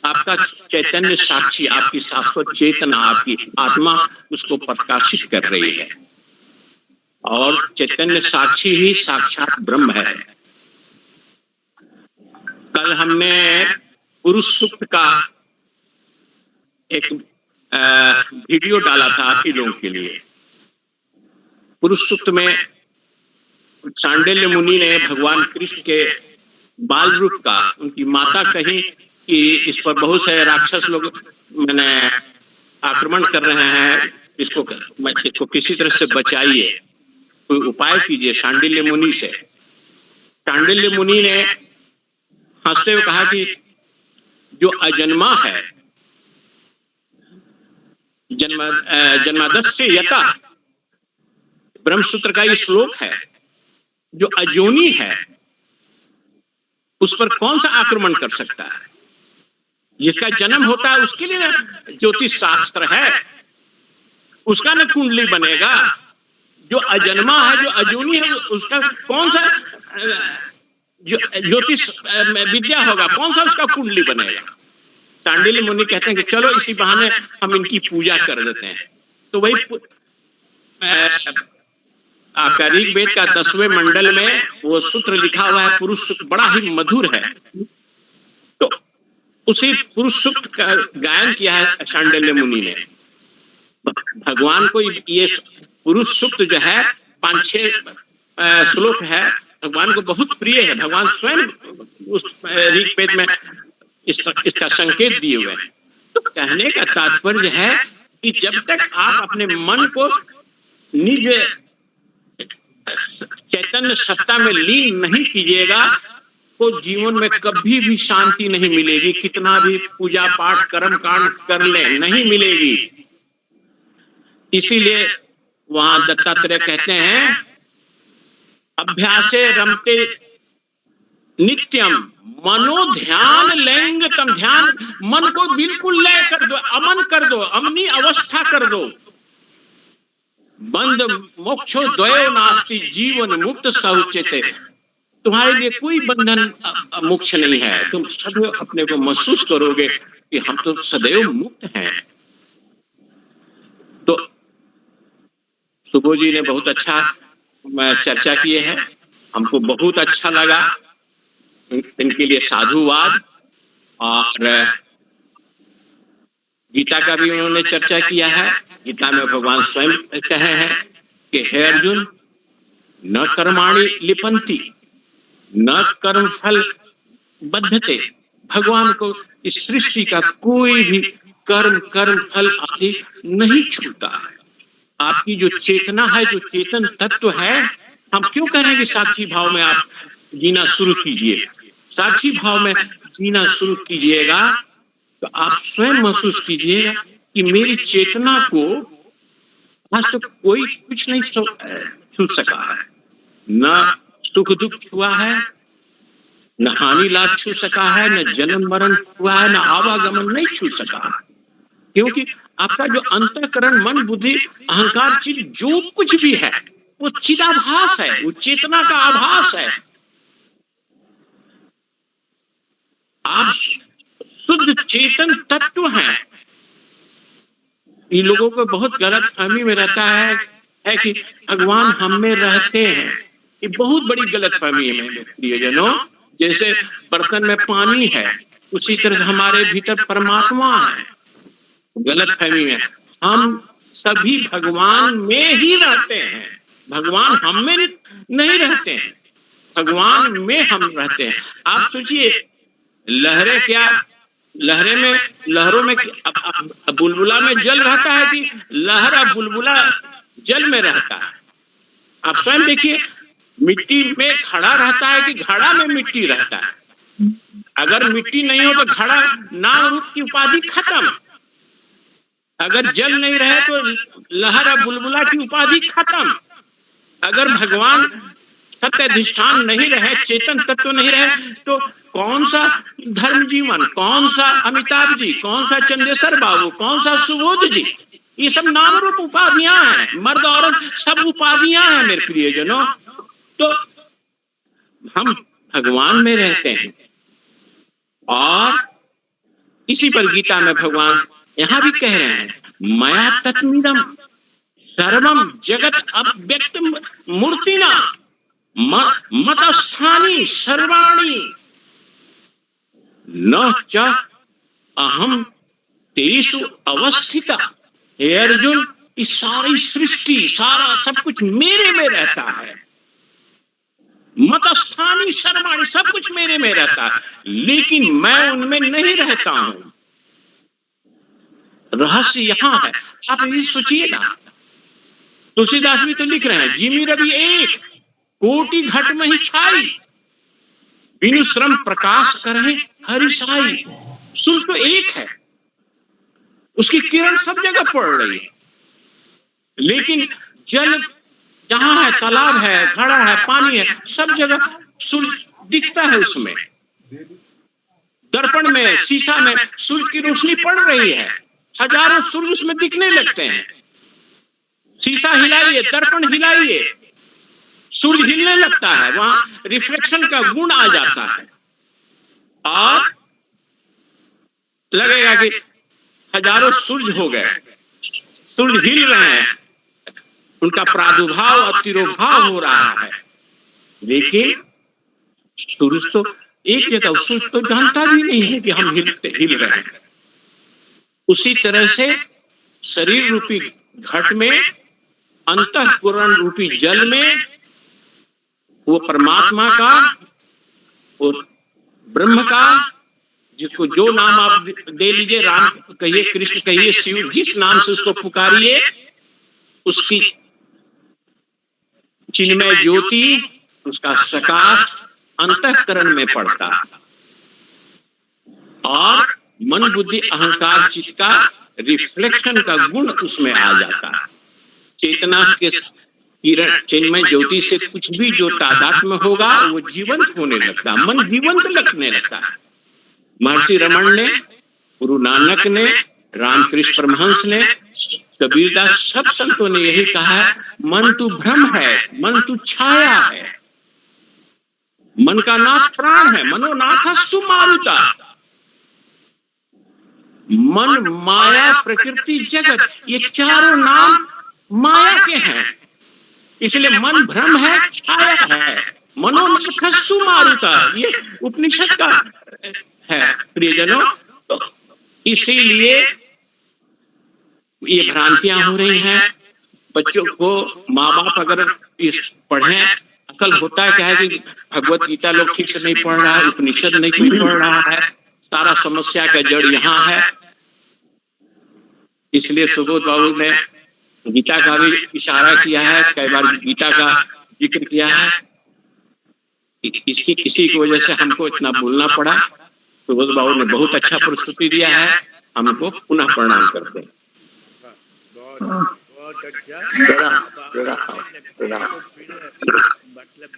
Speaker 9: आपका चैतन्य साक्षी, आपकी शाश्वत चेतना, आपकी आत्मा उसको प्रकाशित कर रही है। और चैतन्य साक्षी ही साक्षात ब्रह्म है। कल हमने पुरुष सूक्त का एक वीडियो डाला था आप ही लोगों के लिए। पुरुष सूक्त में सांडिल्य मुनि ने भगवान कृष्ण के बाल रूप का, उनकी माता कही कि इस पर बहुत से राक्षस लोग आक्रमण कर रहे हैं, इसको किसी तरह से बचाइए, कोई उपाय कीजिए सांडिल्य मुनि से। सांडिल्य मुनि ने हंसते हुए कहा कि जो अजन्मा है, जन्मादस्य यथा, ब्रह्मसूत्र का ये श्लोक है, जो अजोनी है उस पर कौन सा आक्रमण कर सकता है? जिसका जन्म होता है उसके लिए ना ज्योतिष शास्त्र है, उसका ना कुंडली बनेगा। जो अजन्मा है, जो अजूनी है, उसका कौन सा ज्योतिष विद्या होगा, कौन सा उसका कुंडली बनेगा? सांडिल्य मुनि कहते हैं कि चलो इसी बहाने हम इनकी पूजा कर देते हैं। तो वही आपका ऋग्वेद का 10वें मंडल में वो सूत्र लिखा हुआ है, पुरुष सूक्त, बड़ा ही मधुर है। तो उसी पुरुष सूक्त का गायन किया है सांडिल्य मुनि ने। भगवान को ये पुरुष सूक्त जो है 5-6 श्लोक है, भगवान को बहुत प्रिय है। भगवान स्वयं उस ऋग्वेद में इसका संकेत दिए हुए हैं। तो कहने का तात्पर्य है कि जब तक आप अपने मन को निज चैतन्य सत्ता में लीन नहीं कीजिएगा, को जीवन में कभी भी शांति नहीं मिलेगी, कितना भी पूजा पाठ कर्म कांड कर ले नहीं मिलेगी। इसीलिए वहां दत्तात्रेय कहते हैं अभ्यासे रमते नित्यम मनो ध्यान लेंगे तम, ध्यान मन को बिल्कुल लय कर दो, अमन कर दो, अमनी अवस्था कर दो। बंद मोक्षो द्वयो नास्ति जीवन मुक्त सहुचेते, तुम्हारे लिए कोई बंधन मोक्ष नहीं है, तुम सदैव अपने को महसूस करोगे कि हम तो सदैव मुक्त हैं। तो सुबोध जी ने बहुत अच्छा चर्चा किए हैं, हमको बहुत अच्छा लगा, इनके लिए साधुवाद। और गीता का भी उन्होंने चर्चा किया है। गीता में भगवान स्वयं कहे हैं कि हे अर्जुन न कर्माणि लिपंती न कर्म फल बद्धते, भगवान को इस सृष्टि का कोई भी कर्म फल आदि नहीं छूता है। आपकी जो चेतना है, जो चेतन तत्व है, हम क्यों कह रहे हैं कि साक्षी भाव में आप जीना शुरू कीजिए। साक्षी भाव में जीना शुरू कीजिएगा तो आप स्वयं महसूस कीजिएगा कि मेरी चेतना को आज तक कोई कुछ नहीं छू सका है, न सुख दुख हुआ है, न हानि लाभ छू सका है, न जन्म मरण हुआ है, न आवागमन नहीं छू सका है। क्योंकि आपका जो अंतःकरण मन बुद्धि अहंकार चीज जो कुछ भी है वो चिदाभास है, वो चेतना का आभास है। आप शुद्ध चेतन तत्व हैं। इन लोगों को बहुत गलत फहमी में रहता है कि भगवान हम में रहते हैं। ये बहुत बड़ी गलत फहमी है मेरे प्रियजनों। जैसे बर्तन में पानी है उसी तरह हमारे भीतर परमात्मा है। गलत फहमी में हम सभी भगवान में ही रहते हैं, भगवान हम में नहीं रहते हैं, भगवान में हम रहते हैं। आप सोचिए लहरें क्या, लहरों में बुलबुला में जल रहता है कि लहर और बुलबुला जल में रहता है। आप स्वयं देखिए मिट्टी में खड़ा रहता है कि घड़ा में मिट्टी रहता है। अगर मिट्टी नहीं हो तो घड़ा नाम रूप की उपाधि खत्म, अगर जल नहीं रहे तो लहर और बुलबुला की उपाधि खत्म। अगर भगवान सत्याधिष्ठान नहीं रहे, चेतन तत्व नहीं रहे तो कौन सा धर्म जीवन, कौन सा अमिताभ जी, कौन सा चंद्रेश्वर बाबू, कौन सा सुबोध जी, ये सब नाम रूप उपाधियां हैं। मर्द औरत सब उपाधियां हैं मेरे प्रियजनों। तो हम भगवान में रहते हैं। और इसी पर गीता में भगवान यहां भी कह रहे हैं मया तत्मीदम सर्वम जगत अव्यक्त मूर्तिना मतस्थानी सर्वाणी न च अहम तेषु अवस्थिता। हे अर्जुन इस सारी सृष्टि सारा सब कुछ मेरे में रहता है। मतस्थानी सर्वाणी सब कुछ मेरे में रहता है, लेकिन मैं उनमें नहीं रहता हूं। रहस्य यहां है। आप ये सोचिए ना, तुलसीदास भी तो लिख रहे हैं जिमी रवि एक कोटि घट में ही छाई, बिनु श्रम प्रकाश करे हरि साई। सूर्य तो एक है, उसकी किरण सब जगह पड़ रही है, लेकिन जल जहां है, तालाब है, घड़ा है, पानी है, सब जगह सूर्य दिखता है। उसमें दर्पण में, शीशा में सूर्य की रोशनी पड़ रही है, हजारों सूर्य उसमें दिखने लगते हैं। शीशा हिलाइए, दर्पण हिलाइए, सूर्य हिलने लगता है, वहां रिफ्लेक्शन का गुण आ जाता है और लगेगा कि हजारों सूर्य हो गए, सूर्य हिल रहे हैं, उनका प्रादुर्भाव और तिरोभाव हो रहा है। लेकिन सूर्य तो एक जगह, सूर्य तो जानता भी नहीं है कि हम हिल रहे हैं। उसी तरह से शरीर रूपी घट में, अंतःकरण रूपी जल में वो परमात्मा का, वो ब्रह्म का, जिसको जो नाम आप दे लीजिए, राम कहिए, कृष्ण कहिए, शिव, जिस नाम से उसको पुकारिए, उसकी चिन्मय ज्योति, उसका प्रकाश अंतःकरण में पड़ता और मन बुद्धि अहंकार चित्त का रिफ्लेक्शन का गुण उसमें आ जाता है। चेतना के किरण चिन्मय ज्योति से कुछ भी जो तादात्म्य होगा वो जीवंत होने लगता, मन जीवंत लगने लगता है। महर्षि रमण ने, गुरु नानक ने, रामकृष्ण परमहंस ने, कबीरदास, सब संतों ने यही कहा है, मन तू भ्रम है, मन तू छाया है, मन का नाथ प्राण है, मनोनाथस्तु मारुता। मन, माया, प्रकृति, जगत, ये चारों नाम माया के हैं। इसलिए मन भ्रम है, छाया है, मनोनाथस्तु मारुता, ये उपनिषद का है प्रियजनों। तो इसीलिए ये भ्रांतियां हो रही हैं। बच्चों को माँ बाप अगर इस पढ़ें, असल होता है क्या है कि भगवत गीता लोग ठीक से नहीं पढ़ रहा है, उपनिषद नहीं कोई पढ़ रहा है, सारा समस्या का जड़ यहाँ है। इसलिए सुबोध बाबू ने गीता का भी इशारा किया है, कई बार गीता का जिक्र किया है। इसी की वजह से हमको इतना बोलना पड़ा। सुबोध बाबू ने बहुत अच्छा प्रस्तुति दिया है, हमको पुनः प्रणाम करते हैं।
Speaker 1: बहुत अच्छा। मतलब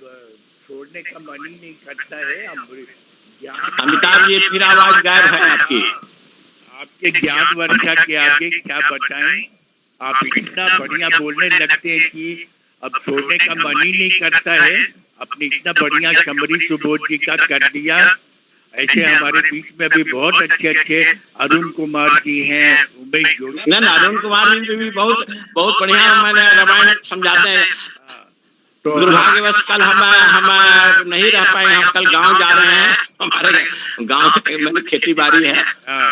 Speaker 1: छोड़ने का मन ही नहीं करता है।
Speaker 9: अमिताभ जी फिर आवाज गायब है आपकी।
Speaker 1: आपके ज्ञान वर्षा के आगे क्या बताएं, आप इतना बढ़िया बोलने लगते हैं कि अब छोड़ने का मन ही नहीं करता है। अपने इतना बढ़िया समरी सुबोध जी का कर दिया। ऐसे हमारे बीच में भी बहुत अच्छे अच्छे अरुण कुमार जी हैं, उमेश जोशी।
Speaker 9: ना अरुण कुमार जी भी बहुत बढ़िया मैंने रामायण समझाते हैं। तो दुर्भाग्यवश कल हम नहीं रह पाए, हम कल गांव जा रहे हैं। हमारे गांव में खेती बाड़ी है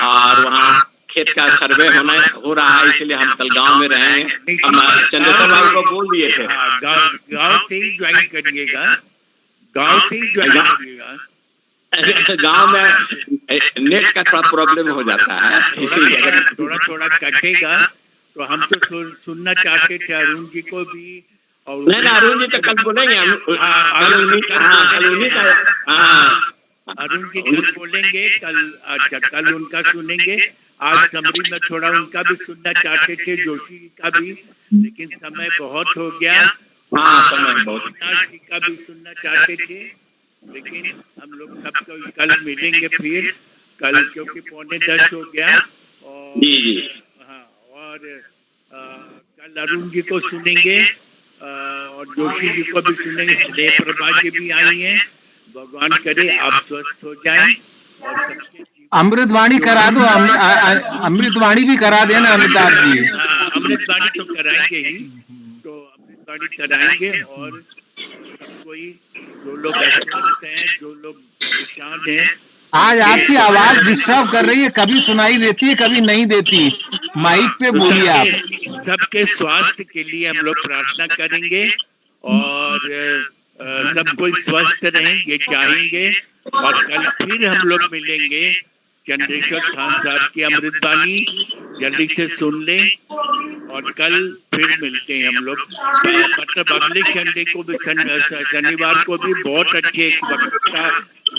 Speaker 9: और वहाँ खेत का सर्वे हो रहा है, इसलिए हम कल गांव में रहेंगे। हम चंद्रशेखर बाबू को बोल दिए थे
Speaker 1: गांव से ही ज्वाइन करिएगा, गांव से ही ज्वाइन करिएगा।
Speaker 9: गांव में नेट का थोड़ा प्रॉब्लम हो जाता है, इसीलिए
Speaker 1: थोड़ा कटेगा। तो हम तो सुनना चाहते थे अरुण जी को भी। और
Speaker 9: नहीं, अरुण जी तो कल बोलेंगे।
Speaker 1: अरुण जी कल बोलेंगे, कल उनका सुनेंगे। आज समरी में थोड़ा उनका भी सुनना चाहते थे, जोशी जी का भी, लेकिन समय बहुत हो गया।
Speaker 9: समय बहुत,
Speaker 1: जी का भी सुनना चाहते थे, लेकिन हम लोग सबको कल मिलेंगे फिर कल, क्योंकि 9:45 हो गया। और और कल अरुण जी को सुनेंगे और जोशी जी को भी सुनेंगे। स्नेह प्रभा जी भी आई हैं। भगवान करे आप स्वस्थ हो जाएं और सबके
Speaker 5: अमृतवाणी करा दो, अमृतवाणी भी करा देना अमिताभ जी।
Speaker 1: अमृतवाणी तो कराएंगे ही, तो अमृतवाणी कराएंगे। और सब कोई जो लोग अस्वस्थ हैं, जो लोग परेशान हैं,
Speaker 5: आज आपकी आवाज डिस्टर्ब कर रही है, कभी सुनाई देती है कभी नहीं देती। माइक पे बोलिए आप।
Speaker 1: सबके स्वास्थ्य के लिए हम लोग प्रार्थना करेंगे और सब कोई स्वस्थ रहें ये चाहेंगे। और कल फिर हम लोग मिलेंगे। चंद्रेश्वर खान साहब की अमृतवाणी जल्दी से सुन लें और कल फिर मिलते हैं हम लोग। मतलब अगले संडे को भी, शनिवार को भी बहुत अच्छे एक वक्ता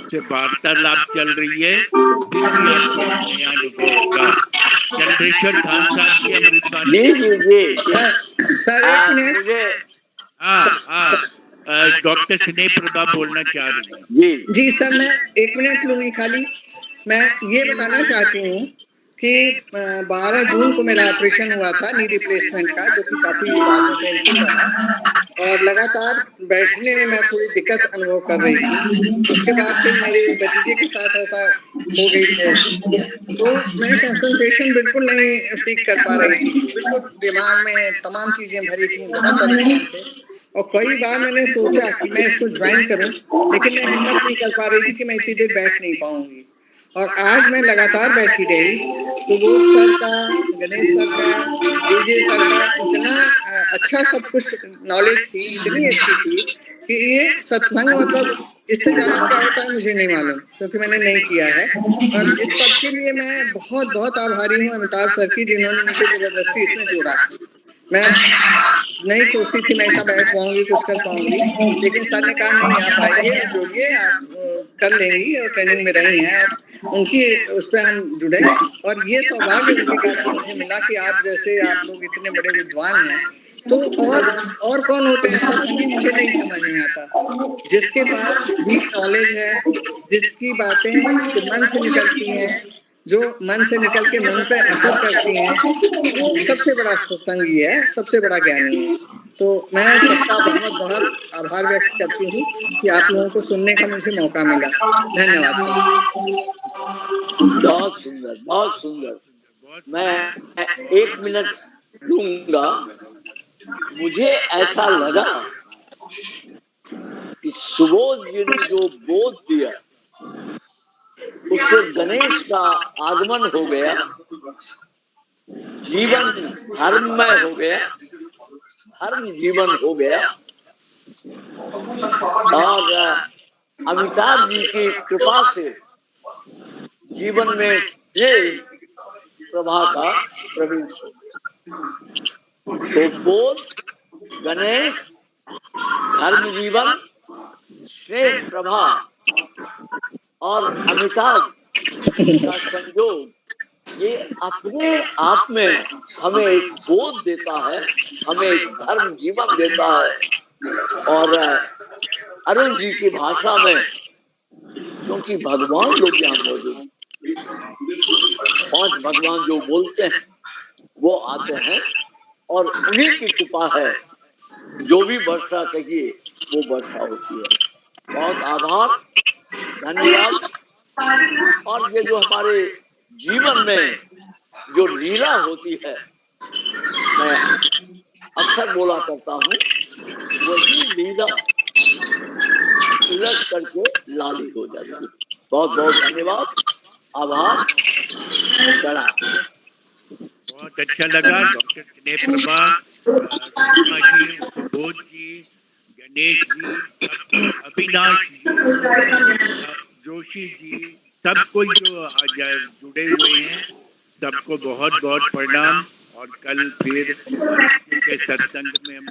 Speaker 1: से वार्तालाप चल रही है। नया अनुभव होगा। चंद्रेश्वर खान साहब की अमृतवाणी। डॉक्टर स्नेह प्रभा बोलना चाह रही है।
Speaker 2: जी सर, मैं 1 मिनट लूंगी खाली। मैं ये बताना चाहती हूँ कि 12 जून को मेरा ऑपरेशन हुआ था नी रिप्लेसमेंट का, जो कि काफी टेंशन था और लगातार बैठने में मैं थोड़ी दिक्कत अनुभव कर रही थी। उसके बाद फिर मेरे भतीजे के साथ ऐसा हो गई थी, तो मैं कंसंट्रेशन बिल्कुल नहीं सीख कर पा रही थी। बिल्कुल दिमाग में तमाम चीजें भरी थी, बहुत परेशान थे। और कई बार मैंने सोचा कि मैं इसको ज्वाइन करूं, लेकिन मैं हिम्मत नहीं कर पा रही थी कि मैं इतनी देर बैठ नहीं पाऊंगी। और आज मैं लगातार बैठी रही। सुबोध सर का, गणेश सर का, डीजे सर का इतना अच्छा सब कुछ नॉलेज थी, इतनी अच्छी थी कि ये सत्संग मतलब इससे ज्यादा क्या होता है मुझे नहीं मालूम, क्योंकि मैंने नहीं किया है। और इस सब के लिए मैं बहुत बहुत आभारी हूँ अमिताभ सर की, जिन्होंने मुझे जबरदस्ती इसमें जोड़ा। मैं नहीं सोचती थी मैं ऐसा बैठ पाऊंगी, कुछ कर पाऊंगी, लेकिन सर ने कहा नहीं आप आइए और जुड़िए, आप कर लेंगी और ट्रेनिंग में रही हैं। और उनकी उस पर हम जुड़े और ये सौभाग्य उनके कारण मुझे मिला कि आप जैसे आप लोग इतने बड़े विद्वान हैं, तो और कौन होते हैं सत्संगी, मुझे नहीं समझ में आता। जिसके पास डीप नॉलेज है, जिसकी बातें मन से निकलती हैं, जो मन से निकल के मन पे असर करती हैं, वो सबसे बड़ा सत्संगी है, सबसे बड़ा ज्ञानी है। तो मैं सबका बहुत बहुत आभार व्यक्त करती हूँ कि आप लोगों को सुनने का मुझे मौका मिला। धन्यवाद सर।
Speaker 11: बहुत सुंदर, बहुत सुंदर। मैं 1 मिनट दूंगा। मुझे ऐसा लगा कि सुबोध जी ने जो बोध दिया उससे गणेश का आगमन हो गया, जीवन धर्ममय हो गया, धर्म जीवन हो गया। और अमिताभ जी की कृपा से जीवन में प्रेम प्रभा का प्रवेश हो गया। तो बोध, गणेश, धर्म जीवन, स्नेह प्रभा और अमिताभ का संयोग, ये अपने आप में हमें एक बोध देता है, हमें एक धर्म जीवन देता है। और अरुण जी की भाषा में, क्योंकि भगवान लोग यहाँ मौजूद, 5 भगवान जो बोलते हैं वो आते हैं और उन्हीं की कृपा है, जो भी वर्षा कहिए वो वर्षा होती है। बहुत आभार, धन्यवाद। और ये जो हमारे जीवन में जो लीला होती है, मैं अक्सर बोला करता हूँ, वही लीला उलट करके लाली हो जाती है। बहुत बहुत धन्यवाद, आभार, प्रणाम।
Speaker 1: बहुत अच्छा लगा डॉक्टर स्नेह प्रभा, शर्मा जी, सुबोध जी, गणेश जी, सबको, अविनाश जी, जोशी जी, सब कोई जो आज जुड़े हुए हैं, सबको बहुत बहुत प्रणाम। और कल फिर के सत्संग में हम